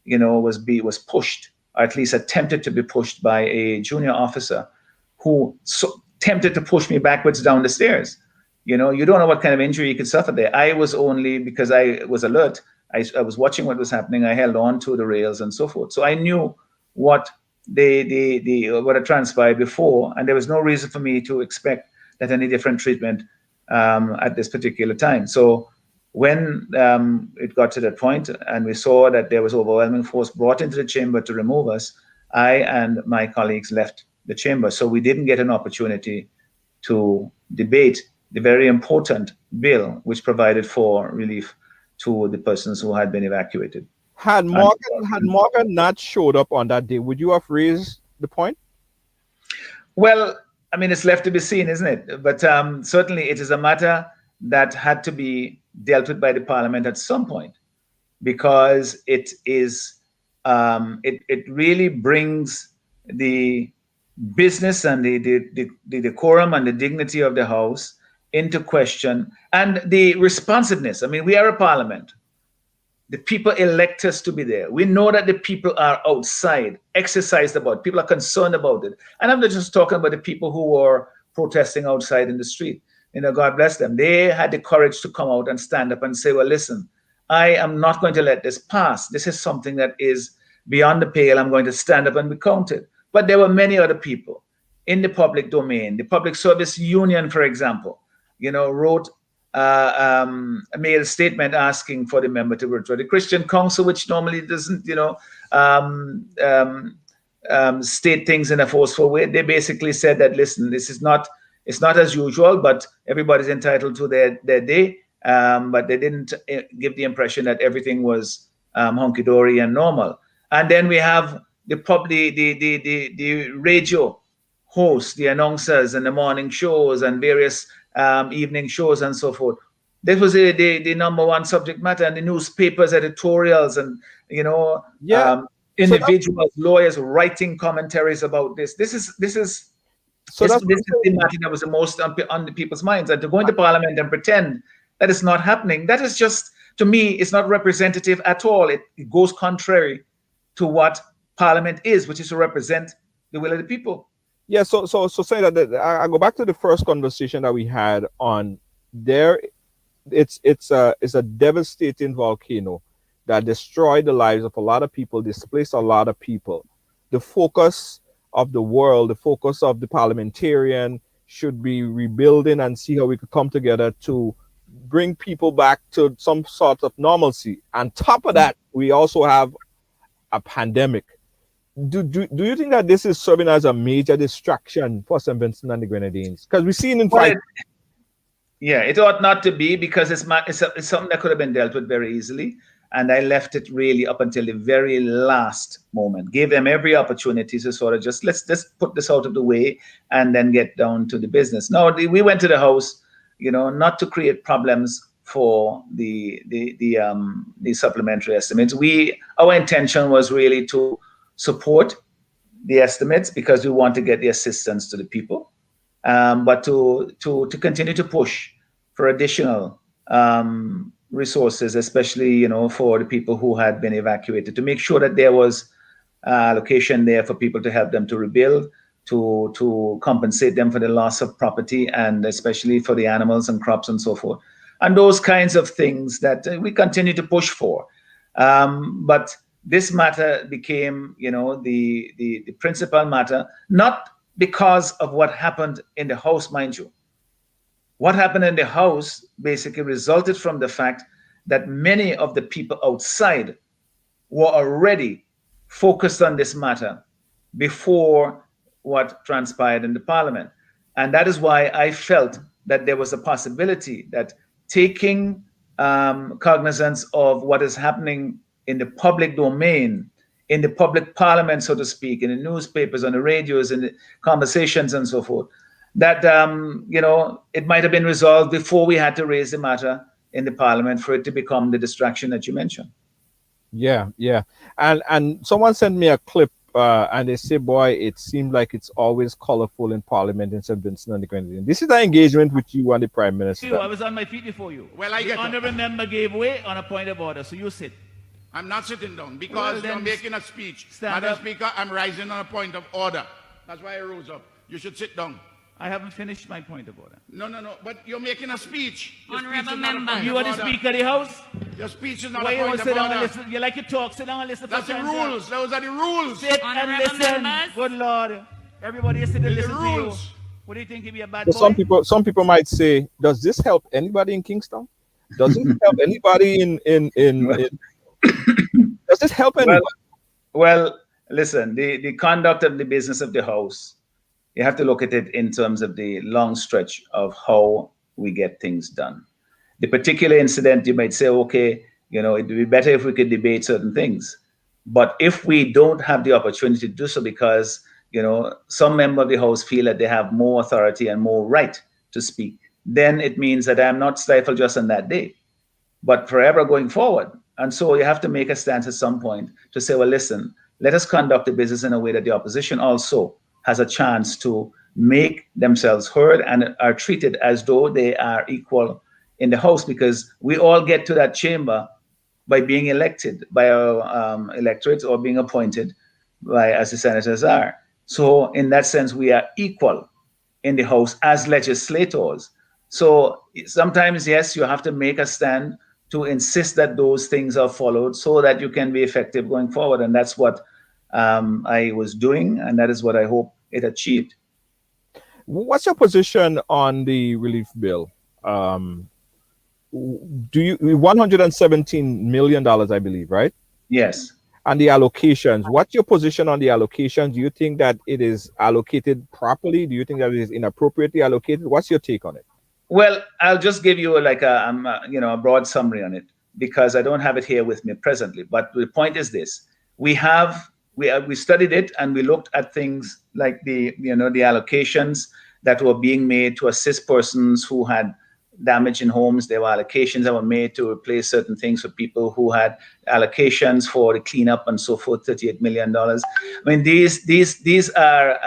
was pushed, or at least attempted to be pushed by a junior officer who attempted to push me backwards down the stairs. You don't know what kind of injury you could suffer there. I was only, because I was alert, I was watching what was happening. I held on to the rails and so forth. So I knew what what had transpired before, and there was no reason for me to expect that any different treatment at this particular time. So when it got to that point and we saw that there was overwhelming force brought into the chamber to remove us, I and my colleagues left the chamber. So we didn't get an opportunity to debate the very important bill which provided for relief to the persons who had been evacuated. Had Morgan not showed up on that day, would you have raised the point? Well, I mean, it's left to be seen, isn't it? But certainly it is a matter that had to be dealt with by the Parliament at some point, because it is it really brings the business and the decorum and the dignity of the House into question, and the responsiveness. I mean, we are a Parliament. The people elect us to be there. We know that the people are outside, exercised about. People are concerned about it. And I'm not just talking about the people who were protesting outside in the street. God bless them. They had the courage to come out and stand up and say, well, listen, I am not going to let this pass. This is something that is beyond the pale. I'm going to stand up and be counted. But there were many other people in the public domain. The Public Service Union, for example, wrote made a statement asking for the member to withdraw. The Christian Council, which normally doesn't, state things in a forceful way, they basically said that, listen, it's not as usual, but everybody's entitled to their day. But they didn't give the impression that everything was hunky-dory and normal. And then we have the radio hosts, the announcers, and the morning shows and various evening shows and so forth. This was the number one subject matter, and the newspapers, editorials, and individuals, lawyers writing commentaries about this. This is the matter that was the most on the people's minds. And to go into Parliament and pretend that it's not happening, that is just, to me, it's not representative at all. It goes contrary to what Parliament is, which is to represent the will of the people. Yeah, so say that I go back to the first conversation that we had on there. It's a devastating volcano that destroyed the lives of a lot of people, displaced a lot of people. The focus of the world, the focus of the parliamentarian should be rebuilding and see how we could come together to bring people back to some sort of normalcy. On top of that, we also have a pandemic. Do you think that this is serving as a major distraction for St. Vincent and the Grenadines? Because we've seen, in fact... it ought not to be, because it's something that could have been dealt with very easily. And I left it really up until the very last moment. Gave them every opportunity to sort of let's put this out of the way and then get down to the business. No, we went to the House, not to create problems for the supplementary estimates. Our intention was really to support the estimates because we want to get the assistance to the people, but to continue to push for additional resources, especially for the people who had been evacuated, to make sure that there was allocation there for people to help them to rebuild, to compensate them for the loss of property, and especially for the animals and crops and so forth, and those kinds of things that we continue to push for. But this matter became, the principal matter, not because of what happened in the House, mind you. What happened in the House basically resulted from the fact that many of the people outside were already focused on this matter before what transpired in the parliament. And that is why I felt that there was a possibility that taking cognizance of what is happening in the public domain, in the public parliament, so to speak, in the newspapers, on the radios, in the conversations and so forth, that, it might have been resolved before we had to raise the matter in the parliament for it to become the distraction that you mentioned. Yeah, yeah. And someone sent me a clip and they say, boy, it seemed like it's always colorful in Parliament in St. Vincent and the Grenadines. This is an engagement with you and the Prime Minister. I was on my feet before you. Well, I the get honourable member gave way on a point of order, so you sit. I'm not sitting down because Well, you're making a speech. stand Madam up. Speaker, I'm rising on a point of order. That's why I rose up. You should sit down. I haven't finished my point of order. No. But you're making a speech. Your Honourable speech is not a member. point You of are the order. Speaker of the House? Your speech is not Why a you point want to of sit down and order. listen? You like to talk, sit down and listen. That's for the time, sir. rules. Those are the rules. Sit and Honourable listen. members. Good Lord. Everybody is sitting and The listen to you. rules. What do you think? He'd be a bad So boy? some people might say, does this help anybody in Kingston? Does it help anybody in does this help anybody? Well, listen, the conduct of the business of the House, you have to look at it in terms of the long stretch of how we get things done. The particular incident, you might say, okay, it would be better if we could debate certain things. But if we don't have the opportunity to do so because, some member of the House feel that they have more authority and more right to speak, then it means that I'm not stifled just on that day, but forever going forward. And so you have to make a stance at some point to say, well, listen, let us conduct the business in a way that the opposition also has a chance to make themselves heard and are treated as though they are equal in the House, because we all get to that chamber by being elected by our electorate or being appointed by, as the senators are. So in that sense, we are equal in the House as legislators. So sometimes, yes, you have to make a stand to insist that those things are followed so that you can be effective going forward. And that's what I was doing, and that is what I hope it achieved. What's your position on the relief bill? Do you $117 million, I believe, right? Yes. And the allocations. What's your position on the allocations? Do you think that it is allocated properly? Do you think that it is inappropriately allocated? What's your take on it? Well, I'll just give you a broad summary on it because I don't have it here with me presently. But the point is this: we studied it and we looked at things like the allocations that were being made to assist persons who had damage in homes. There were allocations that were made to replace certain things for people who had allocations for the cleanup and so forth, $38 million. I mean, these are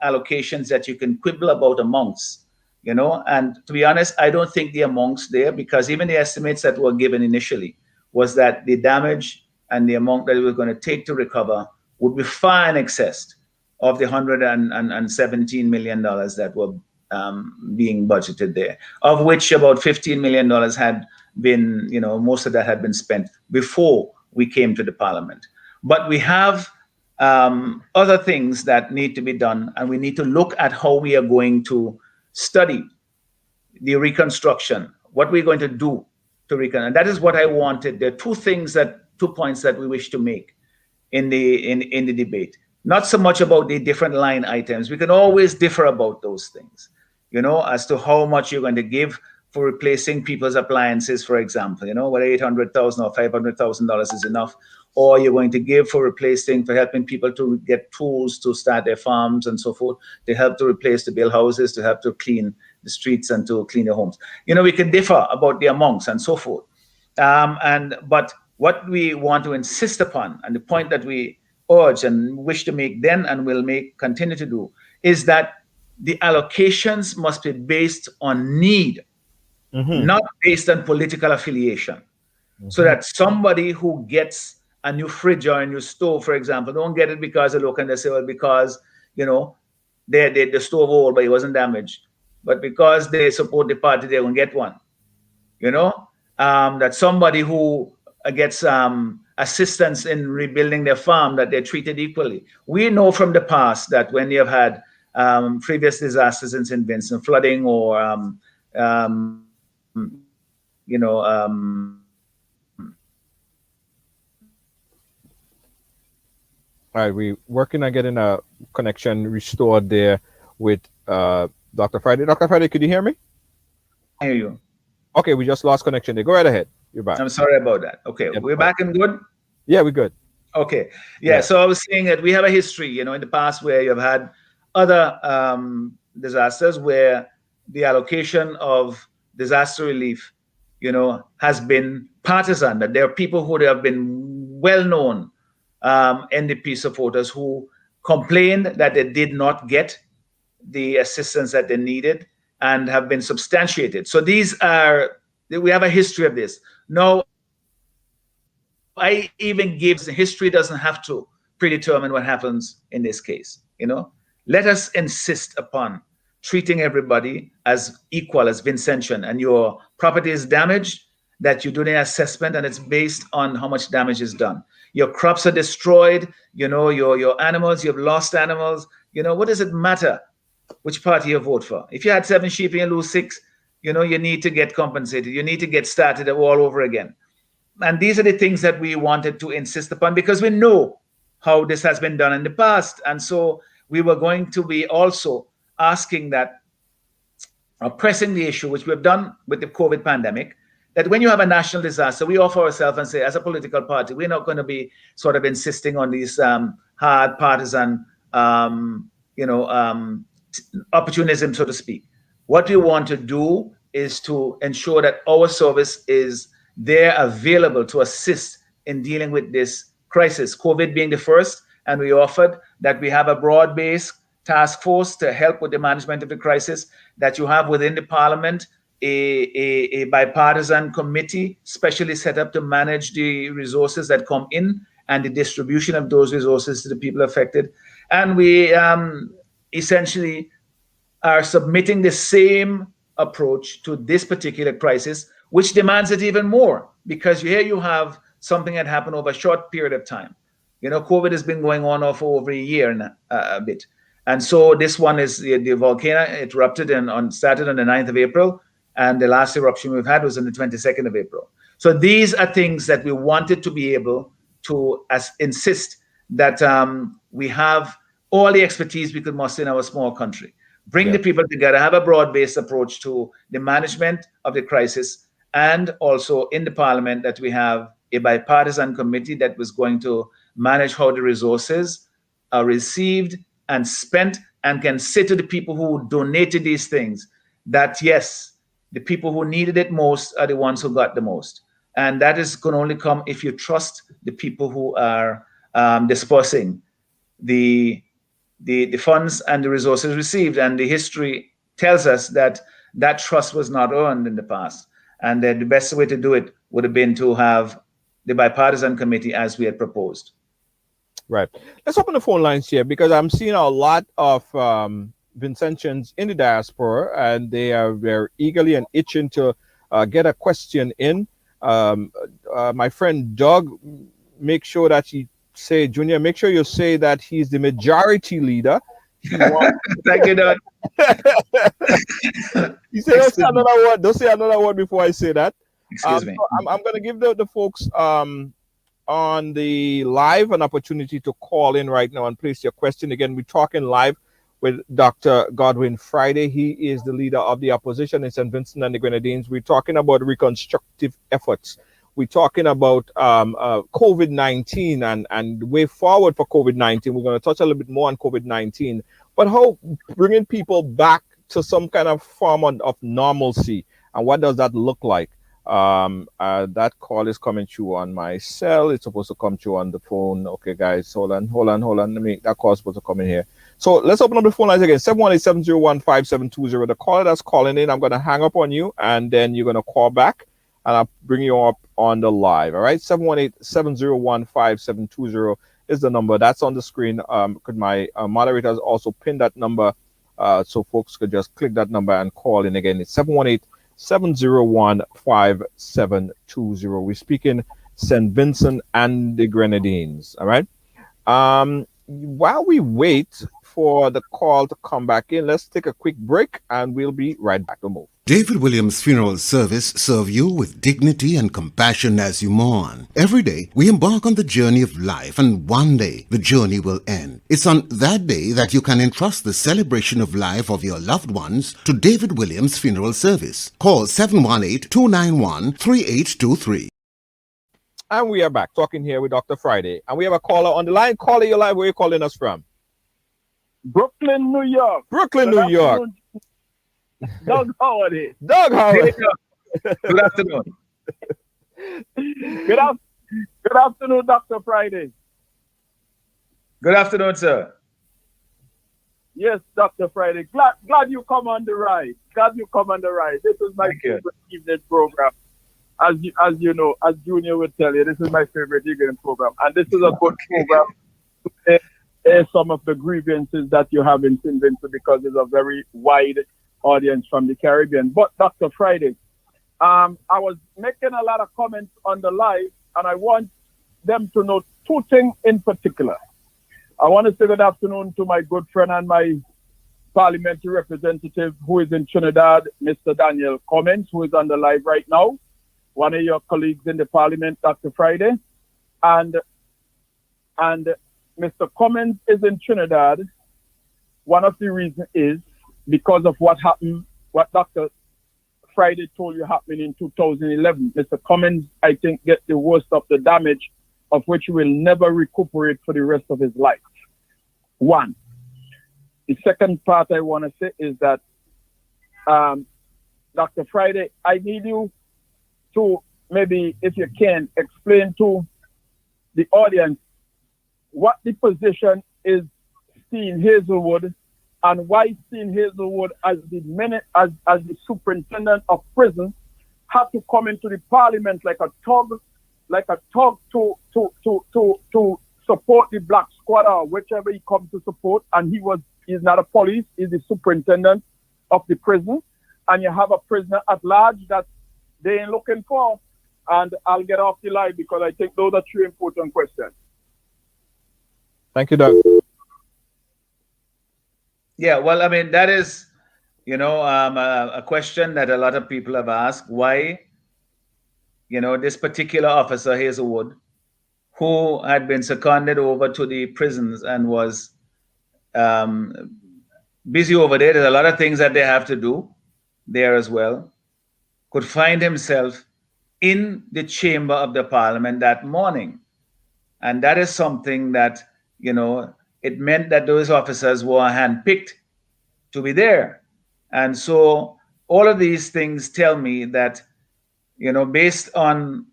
allocations that you can quibble about amounts, and to be honest, I don't think the amounts there, because even the estimates that were given initially was that the damage and the amount that it was going to take to recover would be far in excess of the $117 million that were being budgeted there, of which about $15 million had been, most of that had been spent before we came to the parliament. But we have other things that need to be done, and we need to look at how we are going to study the reconstruction, what we're going to do to reconstruct. And that is what I wanted. There are 2 points that we wish to make in the debate. Not so much about the different line items. We can always differ about those things, as to how much you're going to give for replacing people's appliances, for example, whether $800,000 or $500,000 is enough, or you're going to give for helping people to get tools to start their farms and so forth, to help to build houses, to help to clean the streets and to clean their homes. We can differ about the amounts and so forth. But what we want to insist upon, and the point that we urge and wish to make then and will continue to do, is that the allocations must be based on need, not based on political affiliation. So that somebody who gets a new fridge or a new stove, for example, don't get it because they look and they say, well, because the stove old but it wasn't damaged, but because they support the party, they're going to get one. That somebody who gets assistance in rebuilding their farm, that they're treated equally. We know from the past that when you have had previous disasters in St. Vincent, flooding or All right, we're working on getting a connection restored there with Dr. Friday. Dr. Friday, could you hear me? I hear you. Okay, we just lost connection there. Go right ahead. You're back. I'm sorry about that. Okay, Yeah, we're back and good. yeah, we're good. Okay. Yeah. Yeah. So I was saying that we have a history, in the past where you've had other disasters where the allocation of disaster relief, has been partisan, that there are people who have been well-known NDP supporters who complained that they did not get the assistance that they needed and have been substantiated. So we have a history of this. Now, I even give history doesn't have to predetermine what happens in this case. Let us insist upon treating everybody as equal, as Vincentian, and your property is damaged, that you do the assessment and it's based on how much damage is done. Your crops are destroyed, your animals, you've lost animals. What does it matter which party you vote for? If you had 7 sheep and you lose 6, you need to get compensated. You need to get started all over again. And these are the things that we wanted to insist upon because we know how this has been done in the past. And so we were going to be also asking that, pressing the issue, which we've done with the COVID pandemic, that when you have a national disaster, we offer ourselves and say, as a political party, we're not going to be sort of insisting on these hard partisan, opportunism, so to speak. What we want to do is to ensure that our service is there available to assist in dealing with this crisis, COVID being the first, and we offered that we have a broad-based task force to help with the management of the crisis, that you have within the parliament a bipartisan committee specially set up to manage the resources that come in and the distribution of those resources to the people affected. And we essentially are submitting the same approach to this particular crisis, which demands it even more, because here you have something that happened over a short period of time. COVID has been going on for over a year and a bit. And so this one is the volcano. It erupted started on the 9th of April, and the last eruption we've had was on the 22nd of April. So these are things that we wanted to be able to insist that we have all the expertise we could muster in our small country. Bring the people together, have a broad-based approach to the management of the crisis, and also in the parliament that we have a bipartisan committee that was going to manage how the resources are received and spent, and can say to the people who donated these things that, yes, the people who needed it most are the ones who got the most. And that is going to only come if you trust the people who are dispersing the funds and the resources received. And the history tells us that that trust was not earned in the past. And that the best way to do it would have been to have the bipartisan committee as we had proposed. Right. Let's open the phone lines here, because I'm seeing a lot of Vincentians in the diaspora, and they are very eagerly and itching to get a question in. My friend Doug, make sure that you say, Junior, make sure you say that he's the majority leader. Thank you, Doug. He said, don't say another word. Don't say another word before I say that. Excuse me. So I'm going to give the folks on the live an opportunity to call in right now and place your question. Again, we're talking live with Dr. Godwin Friday. He is the leader of the opposition in St. Vincent and the Grenadines. We're talking about reconstructive efforts. We're talking about COVID-19 and the way forward for COVID-19. We're going to touch a little bit more on COVID-19, but how bringing people back to some kind of form of normalcy, and what does that look like? That call is coming through on my cell. It's supposed to come through on the phone. Okay, guys, hold on. That call is supposed to come in here. So let's open up the phone lines again. 718-701-5720. The caller that's calling in, I'm going to hang up on you, and then you're going to call back, and I'll bring you up on the live. All right, 718-701-5720 is the number that's on the screen. Could my moderators also pin that number so folks could just click that number and call in again? It's 718-701-5720. We're speaking St. Vincent and the Grenadines. All right. While we wait for the call to come back in, let's take a quick break, and we'll be right back to move. David Williams Funeral Service serve you with dignity and compassion as you mourn. Every day, we embark on the journey of life, and one day, the journey will end. It's on that day that you can entrust the celebration of life of your loved ones to David Williams Funeral Service. Call 718-291-3823. And we are back talking here with Dr. Friday. And we have a caller on the line. Caller, you're live. Where are you calling us from? Brooklyn, New York. Brooklyn, New York. Doug Howard. Doug Howard. Good afternoon. Good afternoon, Dr. Friday. Good afternoon, sir. Yes, Dr. Friday. Glad you come on the ride. This is my favorite evening program. As you know, as Junior would tell you, this is my favorite evening program. And this is a good program to air some of the grievances that you have in St. Vincent, because it's a very wide audience from the Caribbean. But Dr. Friday, I was making a lot of comments on the live, and I want them to know two things in particular. I want to say good afternoon to my good friend and my parliamentary representative who is in Trinidad, Mr. Daniel Cummins, who is on the live right now, one of your colleagues in the parliament, Dr. Friday. And Mr. Cummins is in Trinidad. One of the reasons is because of what happened, what Dr. Friday told you happened in 2011. Mr. Cummins, I think, get the worst of the damage, of which he will never recuperate for the rest of his life. One. The second part I want to say is that, Dr. Friday, I need you to maybe, if you can, explain to the audience what the position is Steve Hazelwood, and why Steve Hazelwood, as the superintendent of prison, had to come into the parliament like a tug to support the Black Squad or whichever he comes to support. And he's not a police, he's the superintendent of the prison. And you have a prisoner at large that they ain't looking for. And I'll get off the line because I think those are two important questions. Thank you, Doug. Yeah, well, I mean, that is, a question that a lot of people have asked. Why, this particular officer, Hazelwood, who had been seconded over to the prisons and was busy over there. There's a lot of things that they have to do there as well. Could find himself in the chamber of the parliament that morning. And that is something that, it meant that those officers were handpicked to be there. And so all of these things tell me that, based on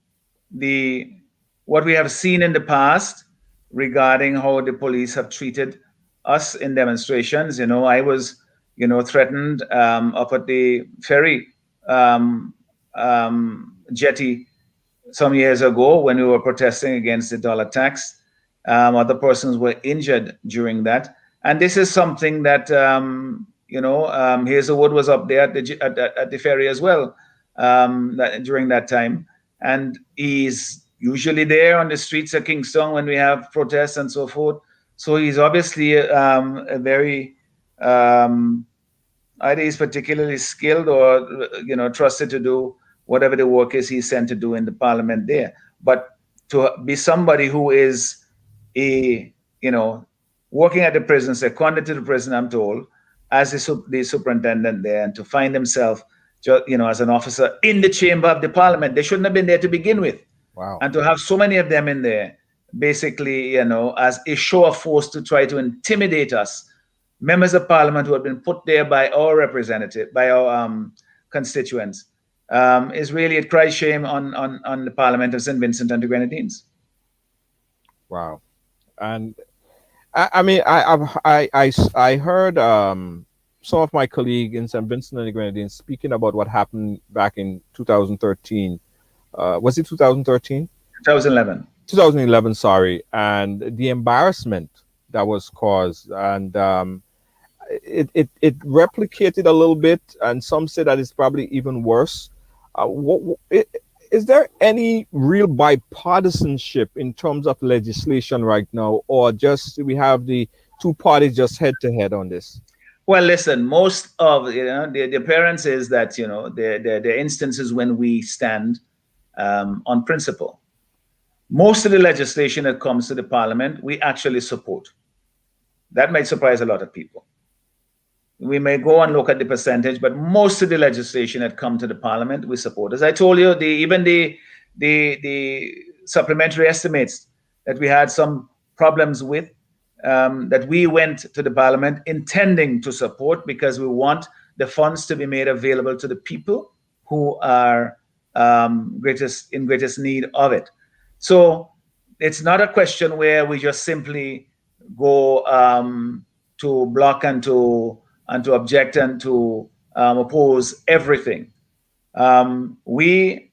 what we have seen in the past regarding how the police have treated us in demonstrations, I was, threatened up at the ferry jetty some years ago when we were protesting against the dollar tax. Other persons were injured during that. And this is something that, Hazelwood was up there at the ferry as well during that time. And he's usually there on the streets of Kingston when we have protests and so forth. So he's obviously a very, either he's particularly skilled or, trusted to do whatever the work is he's sent to do in the parliament there. But to be somebody who is working at the prison, seconded to the prison, I'm told, as the superintendent there, and to find himself, as an officer in the chamber of the parliament, they shouldn't have been there to begin with. Wow. And to have so many of them in there, basically, as a show of force to try to intimidate us, members of parliament who have been put there by our constituents, is really a cry shame on the Parliament of St. Vincent and the Grenadines. Wow. And I mean, I heard some of my colleagues in St. Vincent and the Grenadines speaking about what happened back in 2013. Was it 2013? 2011. 2011, sorry. And the embarrassment that was caused. And it replicated a little bit. And some say that it's probably even worse. Is there any real bipartisanship in terms of legislation right now, or just we have the two parties just head to head on this? Well, listen, most of the appearance is that there are instances when we stand on principle. Most of the legislation that comes to the parliament, we actually support. That might surprise a lot of people. We may go and look at the percentage, but most of the legislation that come to the parliament, we support. As I told you, even the supplementary estimates that we had some problems with, that we went to the parliament intending to support, because we want the funds to be made available to the people who are in greatest need of it. So it's not a question where we just simply go to block and to object and to oppose everything. We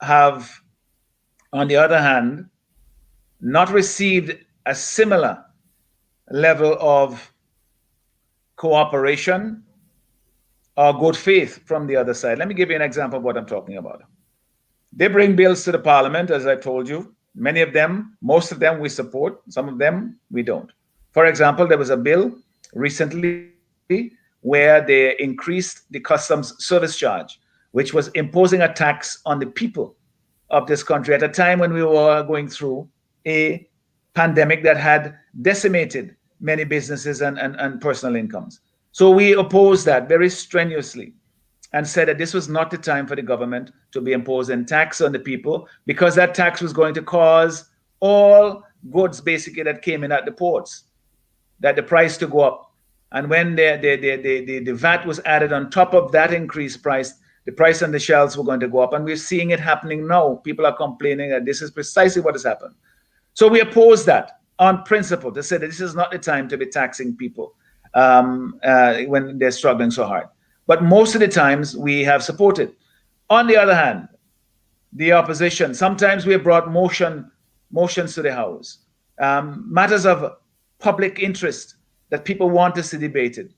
have, on the other hand, not received a similar level of cooperation or good faith from the other side. Let me give you an example of what I'm talking about. They bring bills to the parliament, as I told you. Many of them, most of them we support, some of them we don't. For example, there was a bill recently where they increased the customs service charge, which was imposing a tax on the people of this country at a time when we were going through a pandemic that had decimated many businesses and personal incomes. So we opposed that very strenuously and said that this was not the time for the government to be imposing tax on the people, because that tax was going to cause all goods basically that came in at the ports, that the price to go up. And when the VAT was added on top of that increased price, the price on the shelves were going to go up. And we're seeing it happening now. People are complaining that this is precisely what has happened. So we oppose that on principle, to say that this is not the time to be taxing people when they're struggling so hard. But most of the times we have supported. On the other hand, the opposition, sometimes we have brought motions to the House, matters of public interest that people want us to debate it.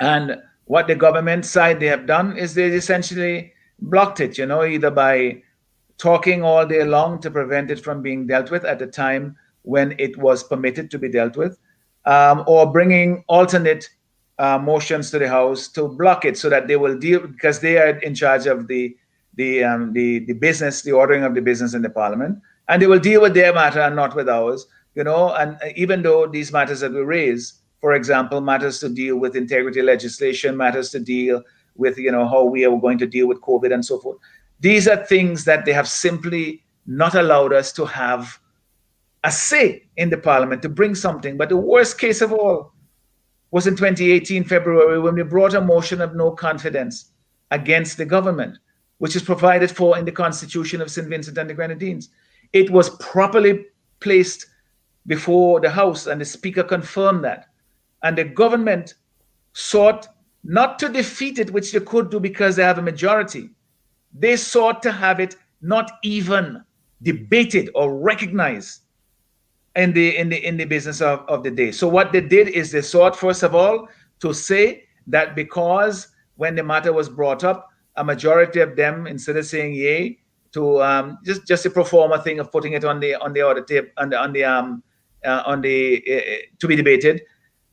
And what the government side they have done is they essentially blocked it, either by talking all day long to prevent it from being dealt with at the time when it was permitted to be dealt with, or bringing alternate motions to the House to block it so that they will deal, because they are in charge of the business, the ordering of the business in the parliament, and they will deal with their matter and not with ours, and even though these matters that we raise, for example, matters to deal with integrity legislation, matters to deal with, how we are going to deal with COVID and so forth. These are things that they have simply not allowed us to have a say in the parliament to bring something. But the worst case of all was in 2018, February, when we brought a motion of no confidence against the government, which is provided for in the Constitution of St. Vincent and the Grenadines. It was properly placed before the House, and the Speaker confirmed that. And the government sought not to defeat it, which they could do because they have a majority. They sought to have it not even debated or recognized in the business of the day. So what they did is they sought, first of all, to say that because when the matter was brought up, a majority of them, instead of saying yay to just a pro forma thing of putting it on the order tape to be debated,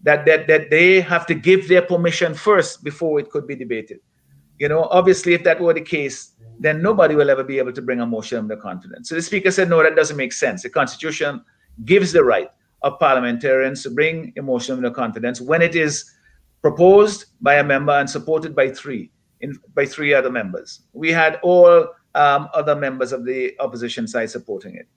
that they have to give their permission first before it could be debated. Obviously, if that were the case, then nobody will ever be able to bring a motion of no confidence. So the Speaker said, no, that doesn't make sense. The Constitution gives the right of parliamentarians to bring a motion of no confidence when it is proposed by a member and supported by three other members. We had all other members of the opposition side supporting it.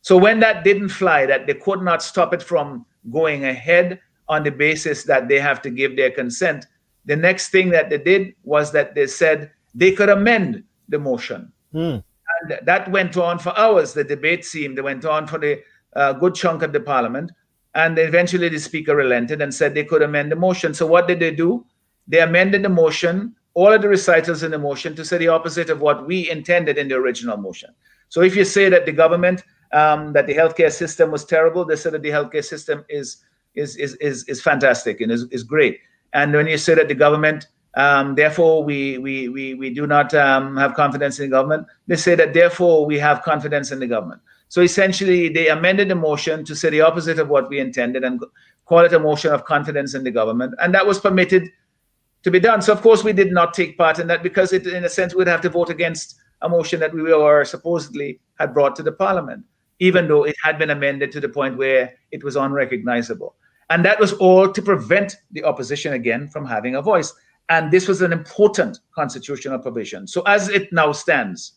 So when that didn't fly, that they could not stop it from going ahead on the basis that they have to give their consent, the next thing that they did was that they said they could amend the motion. And that went on for hours. The debate went on for the good chunk of the parliament. And eventually the Speaker relented and said they could amend the motion. So what did they do? They amended the motion, all of the recitals in the motion, to say the opposite of what we intended in the original motion. So if you say that the government, that the healthcare system was terrible, they said that the healthcare system is fantastic and is great. And when you say that the government, therefore we do not have confidence in the government, they say that therefore we have confidence in the government. So essentially they amended the motion to say the opposite of what we intended and call it a motion of confidence in the government, and that was permitted to be done. So of course we did not take part in that because it, in a sense, we'd have to vote against a motion that we were supposedly had brought to the parliament, even though it had been amended to the point where it was unrecognizable. And that was all to prevent the opposition again from having a voice. And this was an important constitutional provision. So as it now stands,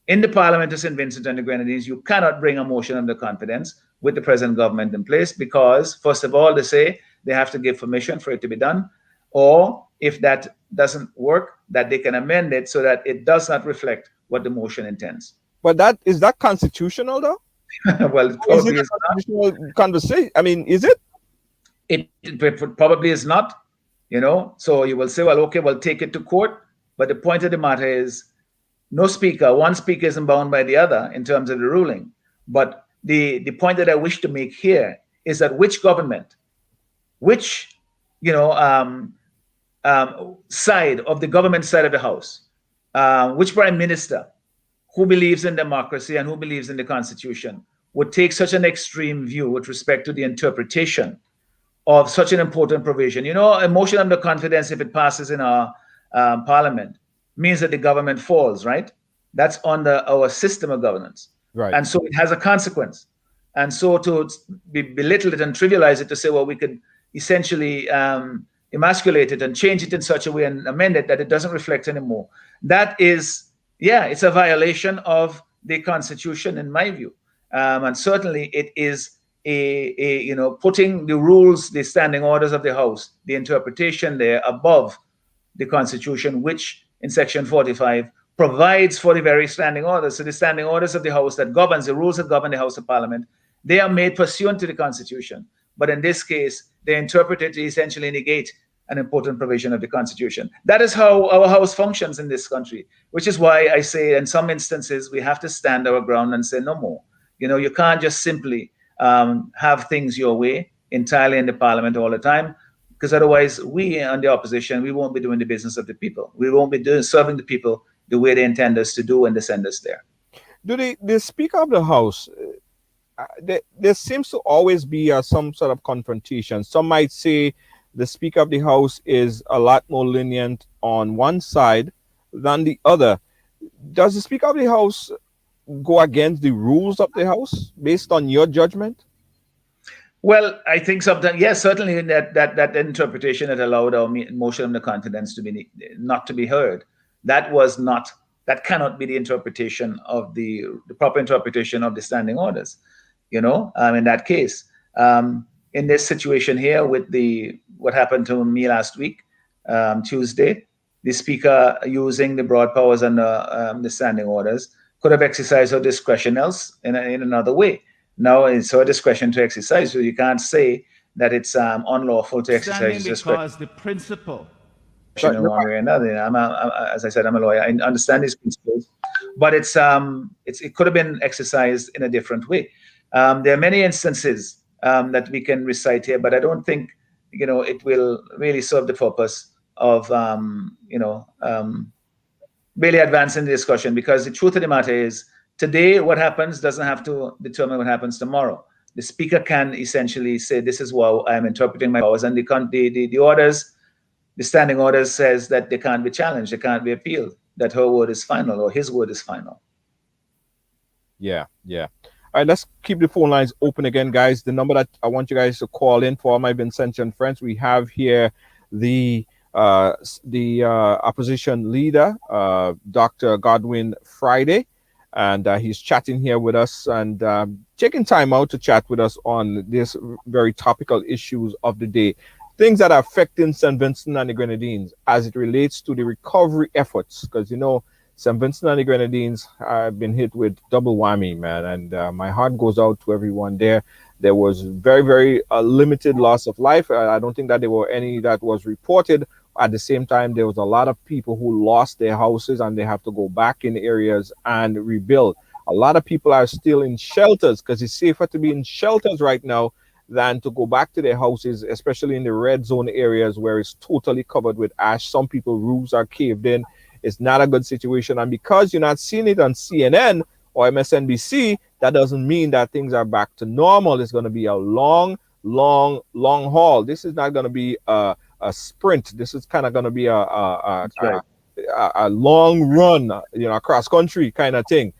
in the Parliament of St. Vincent and the Grenadines, you cannot bring a motion under confidence with the present government in place because, first of all, they say they have to give permission for it to be done, or if that doesn't work, that they can amend it so that it does not reflect what the motion intends. But that is that constitutional though? Well, it probably is not. Constitutional conversation. I mean, is it? It probably is not, you know. So you will say, well, okay, we'll take it to court. But the point of the matter is, one speaker isn't bound by the other in terms of the ruling. But the point that I wish to make here is that which government, which, side of the government side of the house, which prime minister who believes in democracy and who believes in the Constitution would take such an extreme view with respect to the interpretation of such an important provision. You know, a motion under confidence, if it passes in our parliament, means that the government falls, right? That's under our system of governance. Right. And so it has a consequence. And so to belittle it and trivialize it, to say, well, we could essentially emasculate it and change it in such a way and amend it that it doesn't reflect anymore. That is, it's a violation of the Constitution in my view. And certainly it is putting the rules, the standing orders of the House, the interpretation there above the Constitution, which in Section 45 provides for the very standing orders. So the standing orders of the House that governs the rules that govern the House of Parliament, they are made pursuant to the Constitution. But in this case, they interpret it to essentially negate an important provision of the Constitution. That is how our House functions in this country, which is why I say in some instances, we have to stand our ground and say no more. You know, you can't just simply have things your way entirely in the Parliament all the time, because otherwise we on the opposition, we won't be doing the business of the people. We won't be serving the people the way they intend us to do and they send us there. Do the Speaker of the House, there seems to always be some sort of confrontation. Some might say the Speaker of the House is a lot more lenient on one side than the other. Does the Speaker of the House go against the rules of the House based on your judgment? Well, I think sometimes, yes, certainly that interpretation that allowed our motion of the confidence to be not to be heard, that cannot be the interpretation of the proper interpretation of the standing orders. You know, in that case, in this situation here with what happened to me last week, Tuesday, the Speaker using the broad powers and the standing orders could have exercised her discretion else in another way. Now it's her discretion to exercise, so you can't say that it's unlawful to exercise discretion. Because the principle. In one way or another. As I said, I'm a lawyer. I understand these principles, but it could have been exercised in a different way. There are many instances that we can recite here, but I don't think it will really serve the purpose of really advancing the discussion, because the truth of the matter is, today what happens doesn't have to determine what happens tomorrow. The Speaker can essentially say, this is how I'm interpreting my powers, and the orders, the standing orders says that they can't be challenged, they can't be appealed, that her word is final or his word is final. Yeah. All right, let's keep the phone lines open again, guys. The number that I want you guys to call in for my Vincentian friends, we have here the opposition leader, Dr. Godwin Friday, and he's chatting here with us and taking time out to chat with us on this very topical issues of the day, things that are affecting St. Vincent and the Grenadines as it relates to the recovery efforts, because St. Vincent and the Grenadines have been hit with double whammy, man, and my heart goes out to everyone there. There was very, very limited loss of life. I don't think that there were any that was reported. At the same time, there was a lot of people who lost their houses and they have to go back in areas and rebuild. A lot of people are still in shelters because it's safer to be in shelters right now than to go back to their houses, especially in the red zone areas where it's totally covered with ash. Some people's roofs are caved in. It's not a good situation. And because you're not seeing it on CNN or MSNBC, that doesn't mean that things are back to normal. It's going to be a long, long haul. This is not going to be a sprint. This is kind of going to be a long run, cross country kind of thing.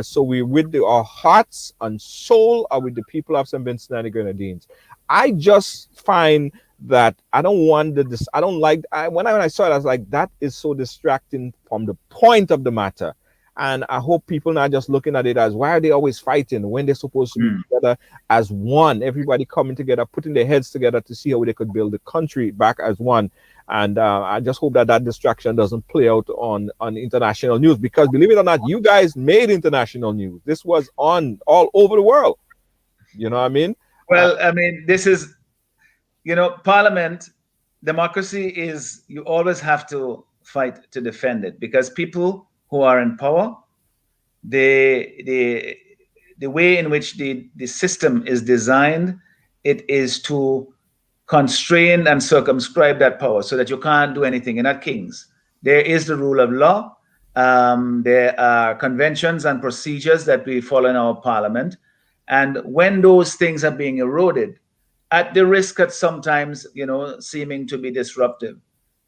So we with our hearts and soul are with the people of St. Vincent and the Grenadines. I just find that I don't want this. I don't like. When I saw it, I was like, that is so distracting from the point of the matter. And I hope people not just looking at it as, why are they always fighting when they're supposed to be together as one? Everybody coming together, putting their heads together to see how they could build the country back as one. And I just hope that distraction doesn't play out on international news, because believe it or not, you guys made international news. This was on all over the world. You know what I mean? Well, I mean, this is, Parliament, democracy is, you always have to fight to defend it, because people who are in power, the way in which the system is designed, it is to constrain and circumscribe that power so that you can't do anything. You're not kings. There is the rule of law. There are conventions and procedures that we follow in our parliament. And when those things are being eroded, at the risk of sometimes, seeming to be disruptive,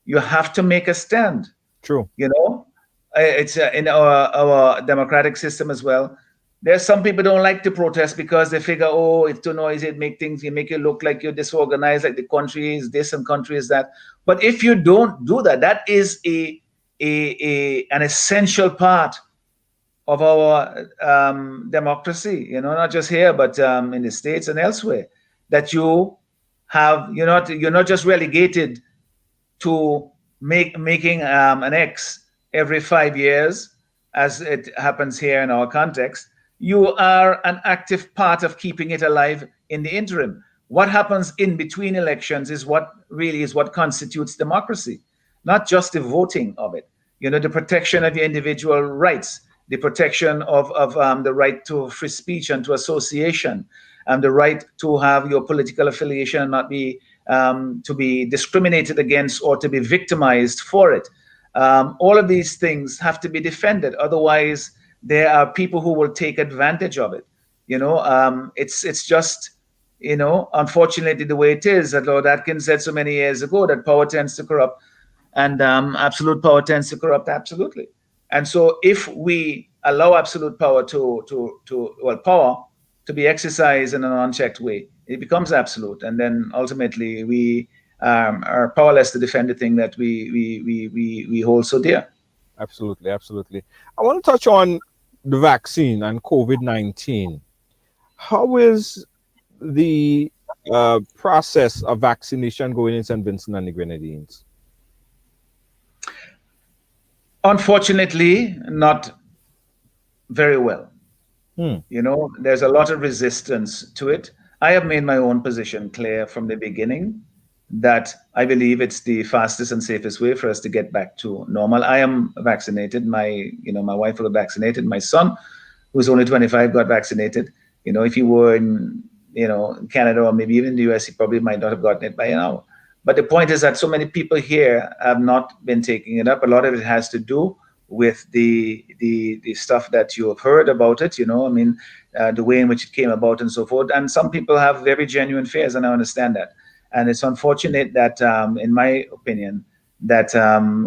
you have to make a stand. True. It's in our democratic system as well. There's some people don't like to protest because they figure, oh, it's too noisy, it make you look like you're disorganized, like the country is this and country is that. But if you don't do that, that is an essential part of our democracy, not just here, but in the States and elsewhere, that you have, you're not just relegated to making an X every 5 years, as it happens here in our context. You are an active part of keeping it alive in the interim. What happens in between elections is what constitutes democracy, not just the voting of it. The protection of your individual rights, the protection of the right to free speech and to association, and the right to have your political affiliation and not be to be discriminated against or to be victimized for it. All of these things have to be defended. Otherwise, there are people who will take advantage of it. It's just, unfortunately the way it is, that Lord Atkins said so many years ago, that power tends to corrupt, and absolute power tends to corrupt absolutely. And so if we allow absolute power power to be exercised in an unchecked way, it becomes absolute. And then ultimately we are powerless to defend the thing that we hold so dear. Absolutely. I want to touch on the vaccine and COVID-19. How is the process of vaccination going in St. Vincent and the Grenadines? Unfortunately, not very well. There's a lot of resistance to it. I have made my own position clear from the beginning that I believe it's the fastest and safest way for us to get back to normal. I am vaccinated. My wife was vaccinated. My son, who's only 25, got vaccinated. If he were in, Canada or maybe even the US, he probably might not have gotten it by now. But the point is that so many people here have not been taking it up. A lot of it has to do with the stuff that you have heard about it, the way in which it came about and so forth. And some people have very genuine fears, and I understand that. And it's unfortunate that, in my opinion, that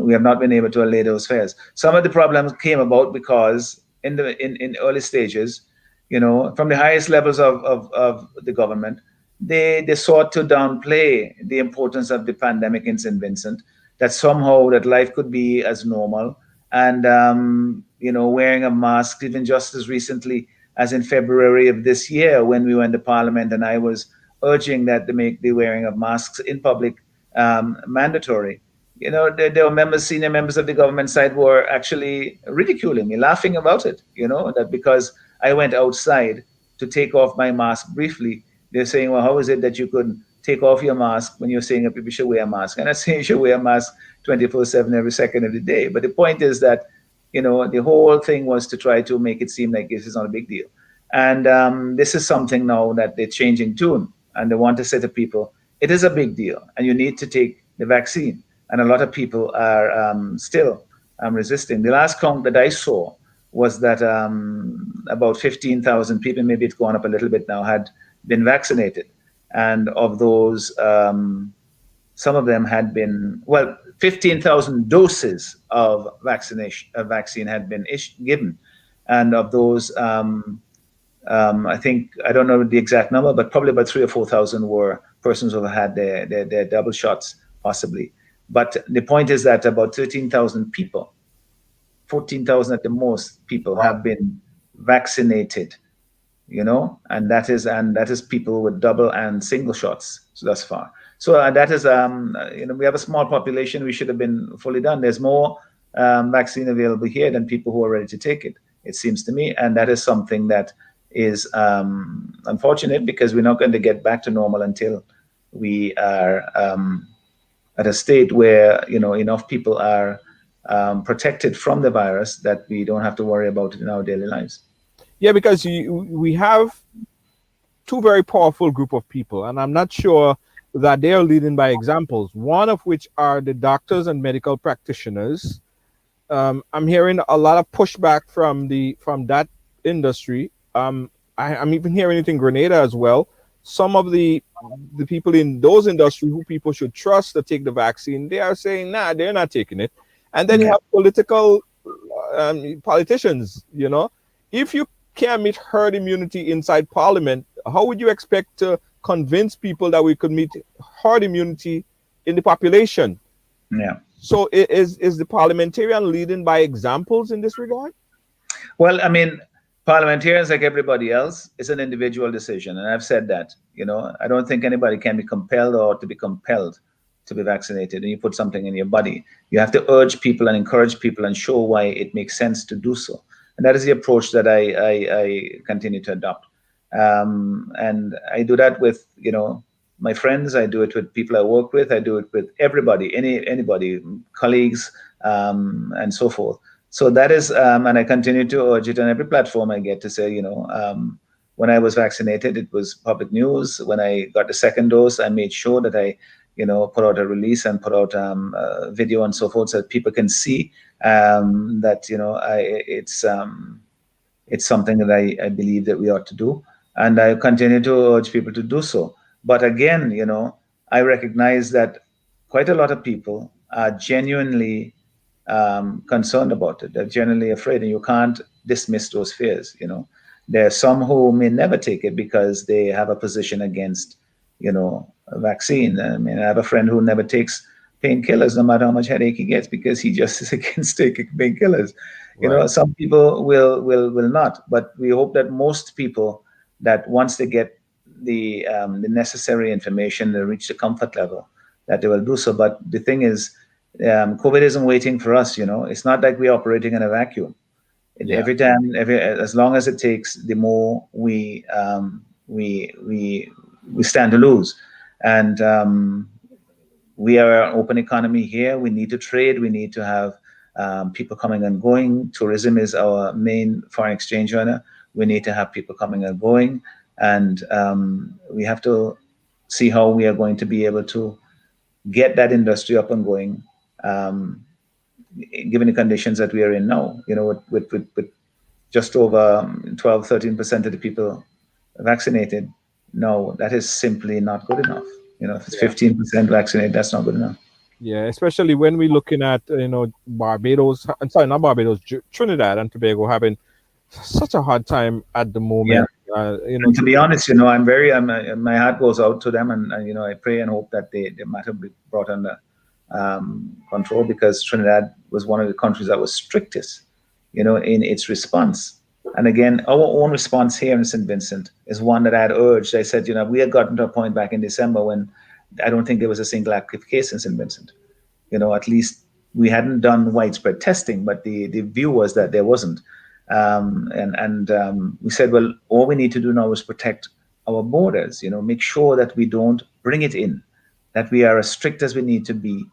we have not been able to allay those fears. Some of the problems came about because in early stages, from the highest levels of the government, they sought to downplay the importance of the pandemic in St. Vincent, that somehow that life could be as normal. And, wearing a mask, even just as recently as in February of this year, when we were in the parliament and I was urging that they make the wearing of masks in public mandatory. There were senior members of the government side were actually ridiculing me, laughing about it, that because I went outside to take off my mask briefly, they're saying, well, how is it that you couldn't take off your mask when you're saying that people should wear a mask? And I'm saying you should wear a mask 24/7 every second of the day. But the point is that, the whole thing was to try to make it seem like this is not a big deal. And this is something now that they're changing tune, and they want to say to people, it is a big deal and you need to take the vaccine. And a lot of people are still resisting. The last count that I saw was that about 15,000 people, maybe it's gone up a little bit now, had been vaccinated. and of those, some of them had been 15,000 doses of vaccine had been given, and of those, I think, I don't know the exact number, but probably about 3,000 or 4,000 were persons who had their double shots, possibly. But the point is that about 13,000 people, 14,000 at the most people, have been vaccinated, and that is people with double and single shots. So thus far. So that is, we have a small population. We should have been fully done. There's more vaccine available here than people who are ready to take it, it seems to me. And that is something that is unfortunate, because we're not going to get back to normal until we are at a state where, enough people are protected from the virus that we don't have to worry about it in our daily lives. Yeah, because we have two very powerful group of people, and I'm not sure that they are leading by examples, one of which are the doctors and medical practitioners. I'm hearing a lot of pushback from that industry. I'm even hearing it in Grenada as well. Some of the people in those industries who people should trust to take the vaccine, they are saying, nah, they're not taking it. And then you have politicians, if you can't meet herd immunity inside parliament, how would you expect to convince people that we could meet herd immunity in the population? Yeah. So is the parliamentarian leading by examples in this regard? Well, I mean, parliamentarians, like everybody else, it's an individual decision. And I've said that, I don't think anybody can be compelled or to be compelled to be vaccinated. And you put something in your body, you have to urge people and encourage people and show why it makes sense to do so. And that is the approach that I continue to adopt. And I do that with, my friends. I do it with people I work with. I do it with everybody, anybody, colleagues, and so forth. So that is, and I continue to urge it on every platform I get to say, when I was vaccinated, it was public news. When I got the second dose, I made sure that I, put out a release and put out a video and so forth, so that people can see that, it's something that I believe that we ought to do. And I continue to urge people to do so. But again, I recognize that quite a lot of people are genuinely concerned about it. They're genuinely afraid, and you can't dismiss those fears. There are some who may never take it because they have a position against, a vaccine. I mean, I have a friend who never takes painkillers, no matter how much headache he gets, because he just is against taking painkillers. Right. Some people will not, but we hope that most people, that once they get the necessary information, they reach the comfort level, that they will do so. But the thing is, COVID isn't waiting for us. It's not like we're operating in a vacuum. Yeah. Every time, as long as it takes, the more we stand to lose. And we are an open economy here. We need to trade. We need to have people coming and going. Tourism is our main foreign exchange earner. We need to have people coming and going. And we have to see how we are going to be able to get that industry up and going, given the conditions that we are in now. With just over 12-13% of the people vaccinated. No, that is simply not good enough. If it's 15% vaccinated, that's not good enough. Yeah, especially when we're looking at Barbados. I'm sorry, not Barbados. Trinidad and Tobago having such a hard time at the moment. Yeah. To be honest, I'm very. My heart goes out to them, and I pray and hope that the matter be brought under control, because Trinidad was one of the countries that was strictest, in its response. And again, our own response here in St. Vincent is one that I had urged. I said, we had gotten to a point back in December when I don't think there was a single active case in St. Vincent. At least we hadn't done widespread testing, but the view was that there wasn't. We said, well, all we need to do now is protect our borders, make sure that we don't bring it in, that we are as strict as we need to be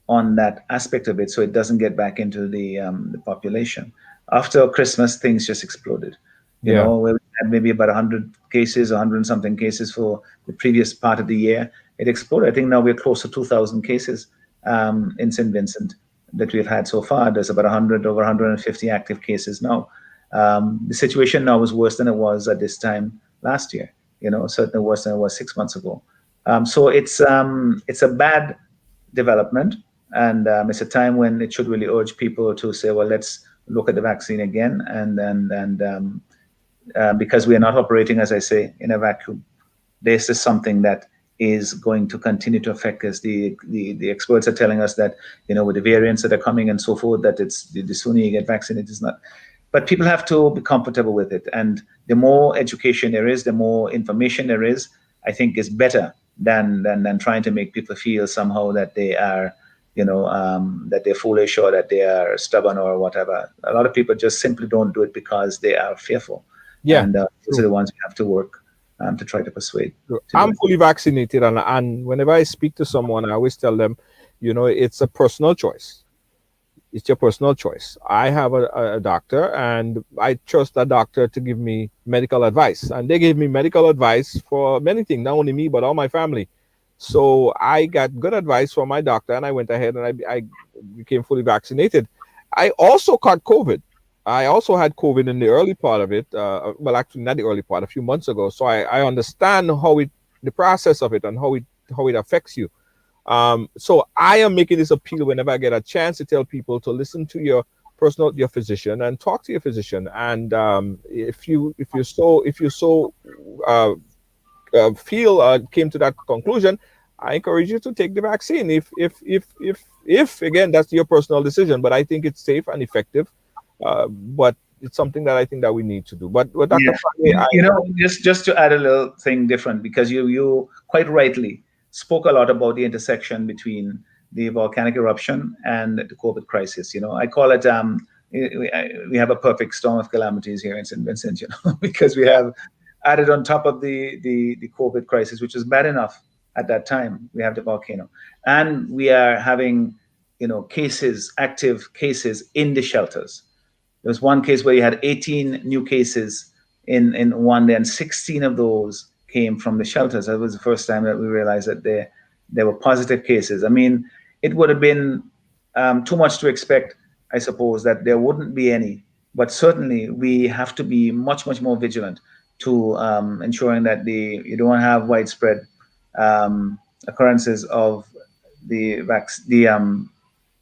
on that aspect of it, so it doesn't get back into the population. After Christmas, things just exploded. Where we had maybe about 100 cases, 100 and something cases for the previous part of the year, it exploded. I think now we're close to 2,000 cases in St. Vincent that we've had so far. There's about over 150 active cases now. The situation now is worse than it was at this time last year. certainly worse than it was 6 months ago. So it's a bad development, and it's a time when it should really urge people to say, well, let's look at the vaccine again, and because we are not operating, as I say, in a vacuum. This is something that is going to continue to affect us. The experts are telling us that, with the variants that are coming and so forth, that it's the sooner you get vaccinated, it's not. But people have to be comfortable with it. And the more education there is, the more information there is, I think is better than trying to make people feel somehow that they are, that they're foolish or that they are stubborn or whatever. A lot of people just simply don't do it because they are fearful. Yeah. And those are the ones we have to work to try to persuade. I'm fully vaccinated, and whenever I speak to someone, I always tell them, it's a personal choice. It's your personal choice. I have a doctor, and I trust that doctor to give me medical advice. And they gave me medical advice for many things, not only me, but all my family. So I got good advice from my doctor, and I went ahead and I became fully vaccinated. I also caught COVID. I also had COVID in the early part of it. Well, actually, not the early part, a few months ago. So I understand the process of it and how it affects you. So I am making this appeal whenever I get a chance to tell people to listen to your physician and talk to your physician. And if you came to that conclusion, I encourage you to take the vaccine. If again, that's your personal decision, but I think it's safe and effective. But it's something that I think that we need to do. But Dr. Friday, just to add a little thing different, because you quite rightly spoke a lot about the intersection between the volcanic eruption and the COVID crisis. I call it we have a perfect storm of calamities here in St. Vincent, because we have added on top of the COVID crisis, which was bad enough at that time. We have the volcano, and we are having active cases in the shelters. There was one case where you had 18 new cases in one day, and 16 of those came from the shelters. That was the first time that we realized that there were positive cases. I mean, it would have been too much to expect, I suppose, that there wouldn't be any. But certainly, we have to be much, much more vigilant to ensuring that you don't have widespread occurrences of the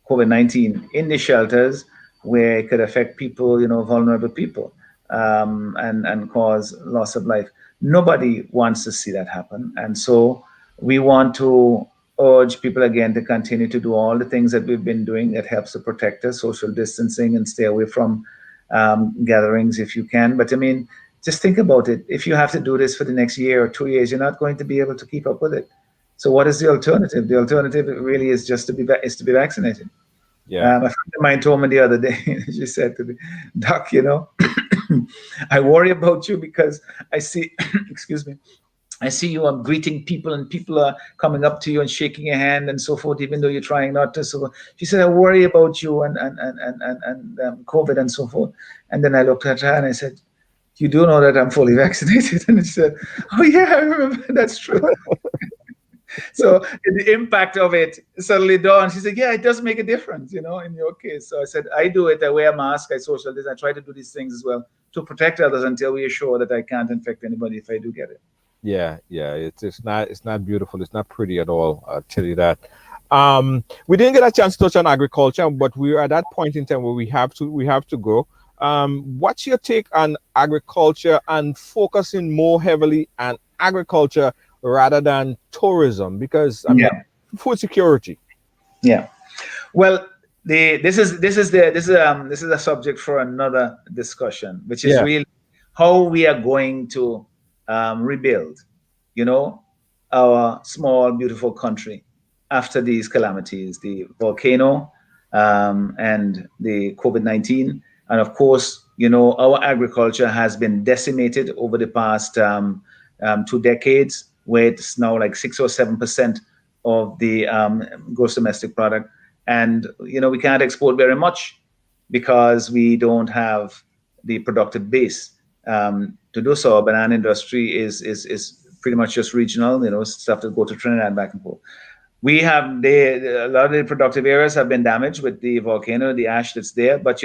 COVID-19 in the shelters, where it could affect people, vulnerable people, and cause loss of life. Nobody wants to see that happen. And so we want to urge people again to continue to do all the things that we've been doing that helps to protect us, social distancing, and stay away from gatherings if you can. But I mean, just think about it. If you have to do this for the next year or 2 years, you're not going to be able to keep up with it. So what is the alternative? The alternative really is just to be vaccinated. Yeah. A friend of mine told me the other day, she said to me, Doc, I worry about you because I see, excuse me, I see you greeting people, and people are coming up to you and shaking your hand and so forth, even though you're trying not to. So she said, I worry about you and COVID and so forth. And then I looked at her and I said, you do know that I'm fully vaccinated? And she said, oh yeah, I remember, that's true. So the impact of it suddenly dawned. She said, yeah, it does make a difference, in your case. So I said, I do it. I wear a mask. I social distance. I try to do these things as well to protect others until we are sure that I can't infect anybody if I do get it. Yeah. It's not beautiful. It's not pretty at all. I'll tell you that. We didn't get a chance to touch on agriculture, but we're at that point in time where we have to go. What's your take on agriculture and focusing more heavily on agriculture rather than tourism, because food security? Yeah, well, this is a subject for another discussion, which is really how we are going to rebuild, our small beautiful country after these calamities, the volcano and the COVID-19, and of course, our agriculture has been decimated over the past 2 decades, where it's now like 6 or 7% of the gross domestic product. And, we can't export very much because we don't have the productive base to do so. Our banana industry is pretty much just regional, stuff that go to Trinidad and back and forth. We have a lot of the productive areas have been damaged with the volcano, the ash that's there, but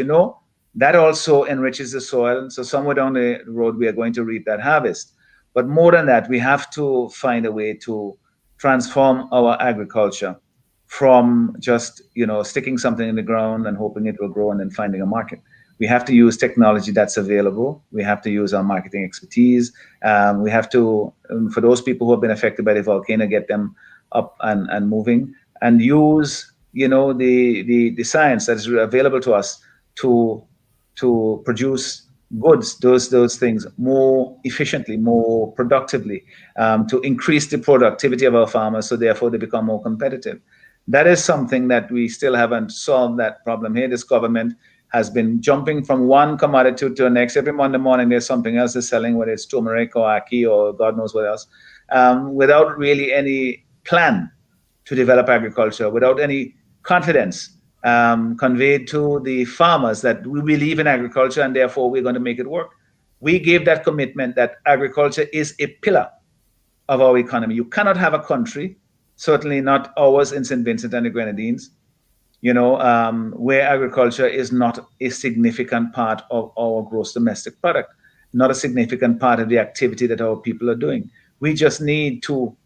that also enriches the soil. So somewhere down the road, we are going to reap that harvest. But more than that, we have to find a way to transform our agriculture from just, sticking something in the ground and hoping it will grow and then finding a market. We have to use technology that's available. We have to use our marketing expertise. We have to, for those people who have been affected by the volcano, get them up and moving, and use, the science that is available to us to produce goods, those things more efficiently, more productively, to increase the productivity of our farmers, so therefore they become more competitive. That is something that we still haven't solved that problem here. This government has been jumping from one commodity to the next. Every Monday morning, there's something else they're selling, whether it's turmeric or ackee or God knows what else, without really any plan to develop agriculture, without any confidence conveyed to the farmers that we believe in agriculture and therefore we're going to make it work. We gave that commitment that agriculture is a pillar of our economy. You cannot have a country, certainly not ours in St. Vincent and the Grenadines, where agriculture is not a significant part of our gross domestic product, not a significant part of the activity that our people are doing. We just need to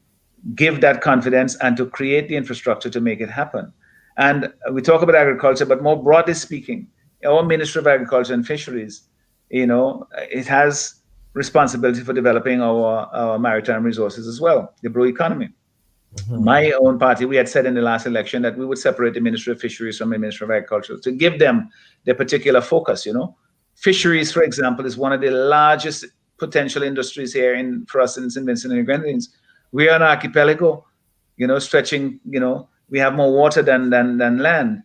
give that confidence and to create the infrastructure to make it happen. And we talk about agriculture, but more broadly speaking, our Ministry of Agriculture and Fisheries, it has responsibility for developing our maritime resources as well, the blue economy. Mm-hmm. My own party, we had said in the last election that we would separate the Ministry of Fisheries from the Ministry of Agriculture to give them their particular focus. Fisheries, for example, is one of the largest potential industries here for us in St. Vincent and the Grenadines. We are an archipelago, stretching, we have more water than land.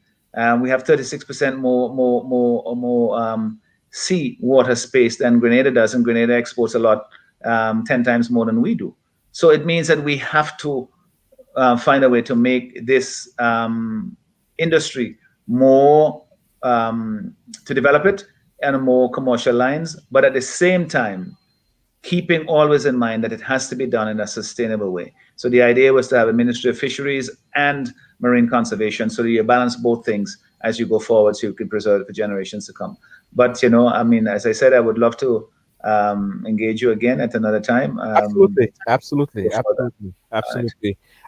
We have 36% more sea water space than Grenada does, and Grenada exports a lot, 10 times more than we do. So it means that we have to find a way to make this industry more, to develop it on more commercial lines, but at the same time, keeping always in mind that it has to be done in a sustainable way. So the idea was to have a Ministry of Fisheries and Marine Conservation, so that you balance both things as you go forward, so you can preserve it for generations to come. But, as I said, I would love to engage you again at another time. Absolutely.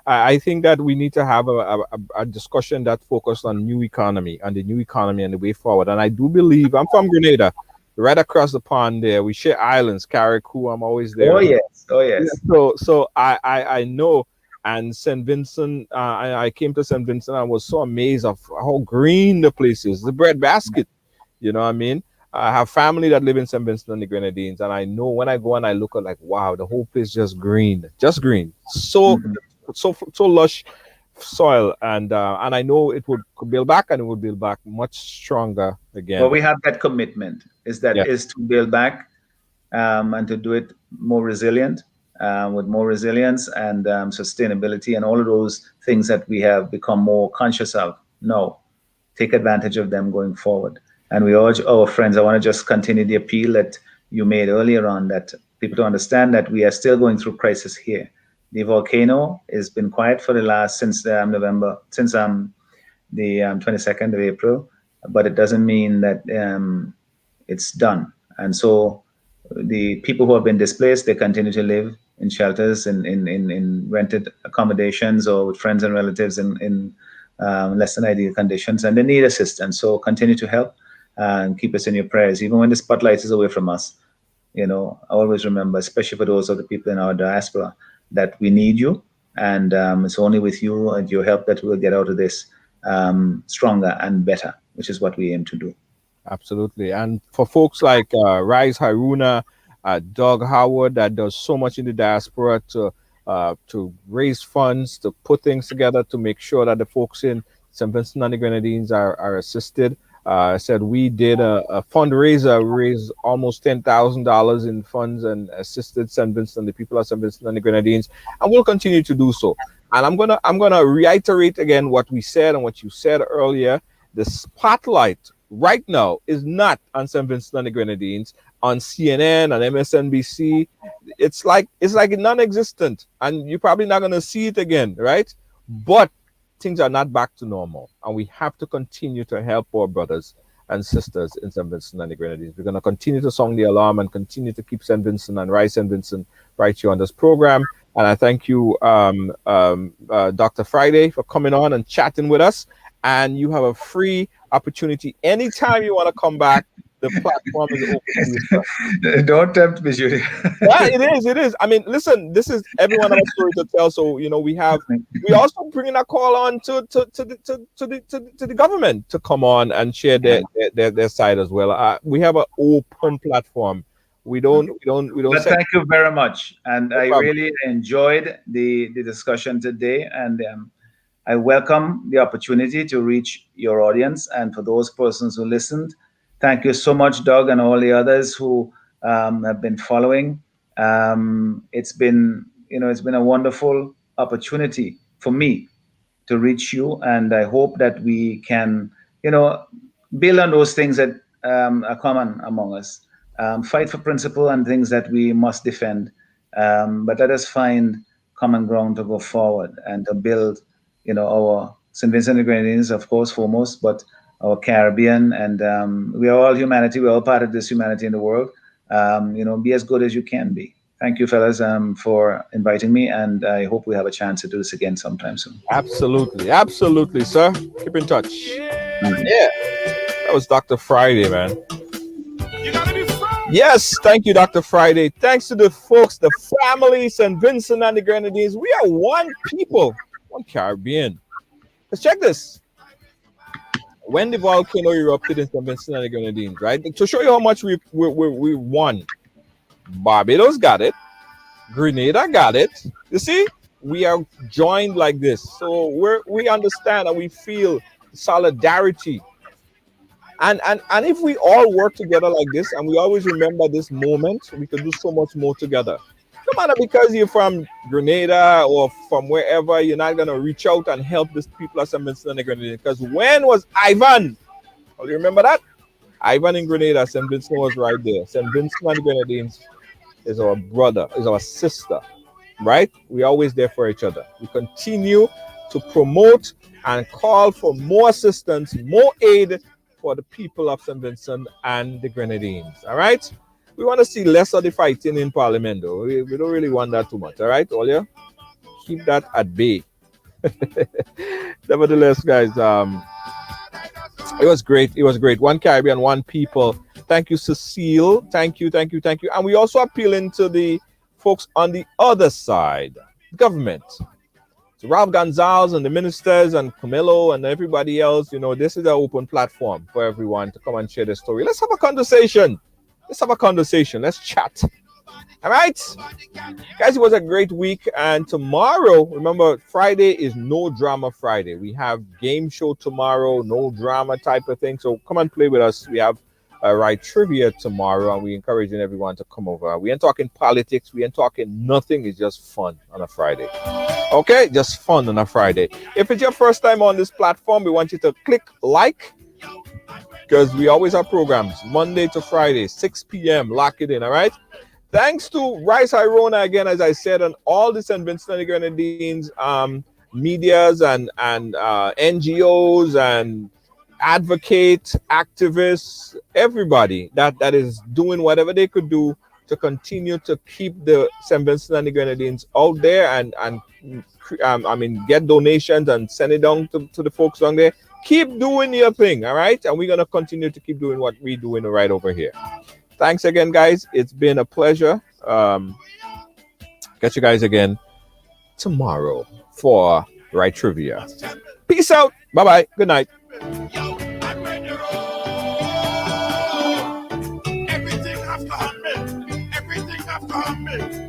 I think that we need to have a discussion that focused on new economy and the new economy and the way forward. And I do believe, I'm from Grenada, right across the pond there. We share islands, Carriacou. I'm always there. Oh yes. So I know. And St. Vincent, I came to St. Vincent. I was so amazed of how green the place is. The breadbasket, you know what I mean? I have family that live in St. Vincent and the Grenadines, and I know when I go and I look at, like, wow, the whole place just green. So lush soil, and I know it would build back, and it would build back much stronger again. Well, we have that commitment is to build back and to do it more resilient, with more resilience and sustainability and all of those things that we have become more conscious of. No, take advantage of them going forward. And we urge our friends, I want to just continue the appeal that you made earlier on, that people to understand that we are still going through crisis here. The volcano has been quiet for since the 22nd of April, but it doesn't mean that it's done. And so the people who have been displaced, they continue to live in shelters, in rented accommodations, or with friends and relatives in less than ideal conditions, and they need assistance. So continue to help and keep us in your prayers, even when the spotlight is away from us. Always remember, especially for those of the people in our diaspora, that we need you, and it's only with you and your help that we'll get out of this stronger and better, which is what we aim to do. Absolutely. And for folks like Rise Haruna, Doug Howard, that does so much in the diaspora to raise funds, to put things together, to make sure that the folks in St. Vincent and the Grenadines are assisted. I said we did a fundraiser, raised almost $10,000 in funds and assisted St. Vincent, the people of St. Vincent and the Grenadines, and we'll continue to do so. And I'm gonna reiterate again what we said and what you said earlier. The spotlight right now is not on St. Vincent and the Grenadines, on CNN, on MSNBC. It's like non-existent, and you're probably not gonna see it again, right? But things are not back to normal, and we have to continue to help our brothers and sisters in St. Vincent and the Grenadines. We're going to continue to sound the alarm and continue to keep St. Vincent and Rise St. Vincent right here on this program. And I thank you, Dr. Friday, for coming on and chatting with us. And you have a free opportunity anytime you want to come back. The platform is open to you. Don't tempt me, Judy. Yeah, it is. I mean, listen, this is everyone has a story to tell. So we also bringing a call on to the government to come on and share their side as well. We have an open platform. We don't. But thank you very much, and I really enjoyed the discussion today, and I welcome the opportunity to reach your audience, and for those persons who listened. Thank you so much, Doug, and all the others who have been following. It's been a wonderful opportunity for me to reach you, and I hope that we can, build on those things that are common among us. Fight for principle and things that we must defend, but let us find common ground to go forward and to build, our St. Vincent and the Grenadines, of course, foremost, but our Caribbean, and we are all humanity. We're all part of this humanity in the world. Be as good as you can be. Thank you, fellas, for inviting me, and I hope we have a chance to do this again sometime soon. Absolutely, sir. Keep in touch. Yeah, that was Dr. Friday, man. Yes, thank you, Dr. Friday. Thanks to the folks, the family, St. Vincent and the Grenadines. We are one people, one Caribbean. Let's check this. When the volcano erupted in St. Vincent and the Grenadines, right? To show you how much we won. Barbados got it. Grenada got it. You see, we are joined like this. So we understand and we feel solidarity. And if we all work together like this and we always remember this moment, we can do so much more together. No matter because you're from Grenada or from wherever, you're not going to reach out and help these people at St. Vincent and the Grenadines. Because when was Ivan? Oh, you remember that? Ivan in Grenada, St. Vincent was right there. St. Vincent and the Grenadines is our brother, is our sister, right? We're always there for each other. We continue to promote and call for more assistance, more aid for the people of St. Vincent and the Grenadines, all right? We want to see less of the fighting in Parliament, though. We don't really want that too much, all right, Olia? Keep that at bay. Nevertheless, guys, it was great. It was great. One Caribbean, one people. Thank you, Cecile. Thank you. And we also appealing to the folks on the other side, government. So Ralph Gonzalez and the ministers and Camilo and everybody else, this is an open platform for everyone to come and share their story. Let's have a conversation. Let's chat. All right, guys, it was a great week. And tomorrow, remember, Friday is No Drama Friday. We have game show tomorrow, no drama type of thing. So come and play with us. We have Ride Trivia tomorrow, and we're encouraging everyone to come over. We ain't talking politics. We ain't talking nothing. It's just fun on a Friday. Okay, just fun on a Friday. If it's your first time on this platform, we want you to click like, because we always have programs Monday to Friday, 6 p.m. Lock it in, all right? Thanks to Rice Irona again, as I said, and all the St. Vincent and the Grenadines medias and NGOs and advocate activists, everybody that is doing whatever they could do to continue to keep the St. Vincent and the Grenadines out there and get donations and send it down to the folks down there. Keep doing your thing, all right? And we're going to continue to keep doing what we're doing right over here. Thanks again, guys. It's been a pleasure. Catch you guys again tomorrow for Right Trivia. Peace out. Bye-bye. Good night. Everything after me.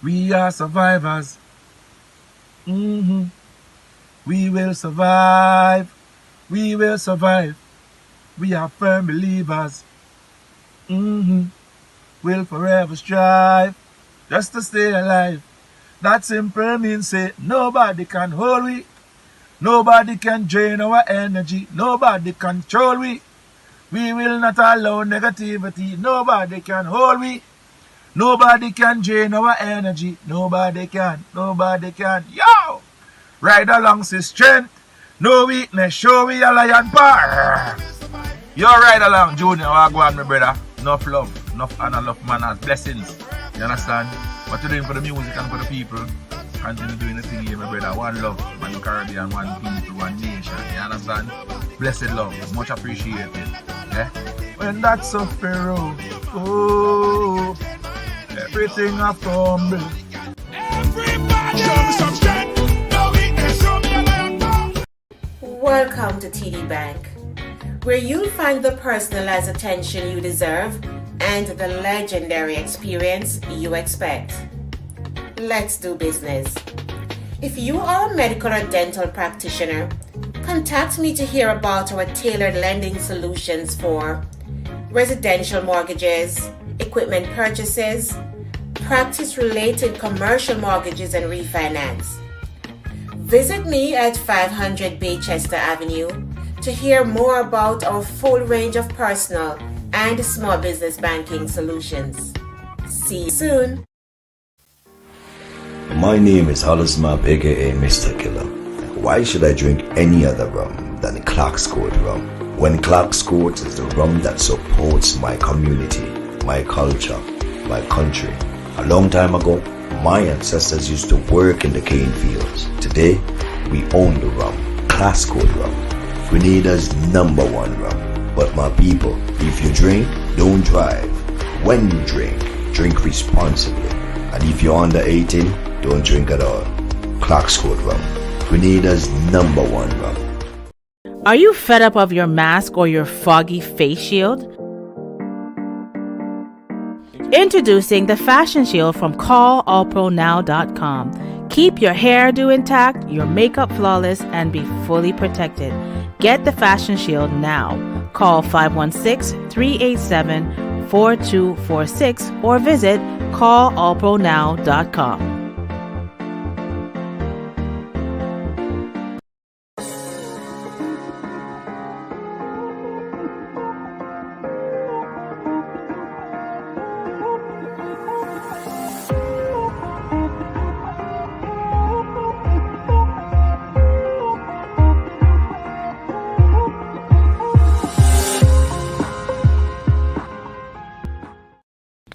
We are survivors. We will survive. We will survive. We are firm believers. We'll forever strive just to stay alive. That simple means say nobody can hold we. Nobody can drain our energy. Nobody control we. We will not allow negativity. Nobody can hold we. Nobody can drain our energy. Nobody can. Yo! Ride along to strength. No weakness. Show we a lion power. Yo, ride along, Junior. I go on, my brother. Enough love. Enough honor, enough manners. Blessings. You understand? What you're doing for the music and for the people. Continue doing the thing here, my brother. One love, one Caribbean, one people, one nation. You understand? Blessed love. Much appreciated. Yeah? When that's a pharaoh, oh, everything I fumble. Everybody, show me some strength. No weakness, show me a lion power. Welcome to TD Bank, where you'll find the personalized attention you deserve and the legendary experience you expect. Let's do business. If you are a medical or dental practitioner, contact me to hear about our tailored lending solutions for residential mortgages, equipment purchases, practice-related commercial mortgages and refinance. Visit me at 500 Baychester Avenue to hear more about our full range of personal and small business banking solutions. See you soon. My name is Hollis Map, aka Mr. Killer. Why should I drink any other rum than Clark's Court rum? When Clark's Court is the rum that supports my community, my culture, my country. A long time ago, my ancestors used to work in the cane fields. Today, we own the rum, Clark's Court rum, Grenada's #1 rum. But my people, if you drink, don't drive. When you drink responsibly. And if you're under 18, don't drink at all. Clark's Court rum, Grenada's #1 rum. Are you fed up of your mask or your foggy face shield? Introducing the Fashion Shield from callallpronow.com. Keep your hairdo intact, your makeup flawless, and be fully protected. Get the Fashion Shield now. Call 516-387-4246 or visit callallpronow.com.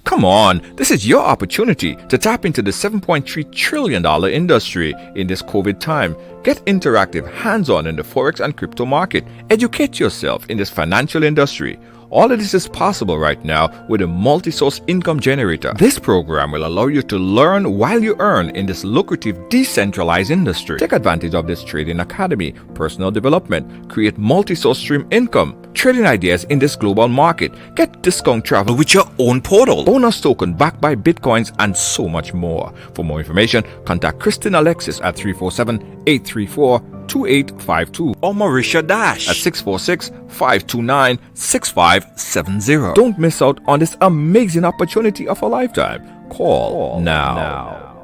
Come on, this is your opportunity to tap into the $7.3 trillion industry in this COVID time. Get interactive, hands-on in the Forex and crypto market. Educate yourself in this financial industry. All of this is possible right now with a multi-source income generator. This program will allow you to learn while you earn in this lucrative decentralized industry. Take advantage of this trading academy, personal development, create multi-source stream income, trading ideas in this global market, get discount travel with your own portal, bonus token backed by bitcoins, and so much more. For more information, contact Christine Alexis at 347-834-2852 or Marisha Dash at 646-529-6570. Don't miss out on this amazing opportunity of a lifetime. Call now.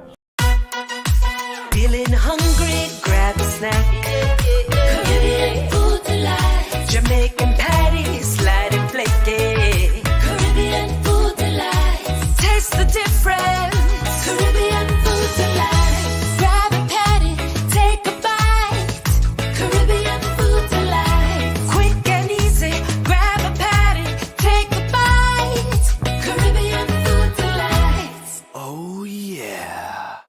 Feeling hungry, grab a snack. Caribbean food delight. Jamaican patties, slide and flaky. Caribbean food delight. Taste the difference. Caribbean food delight. Grab a patty, take a bite. Caribbean food delight. Quick and easy, grab a patty, take a bite. Caribbean food delight. Oh yeah.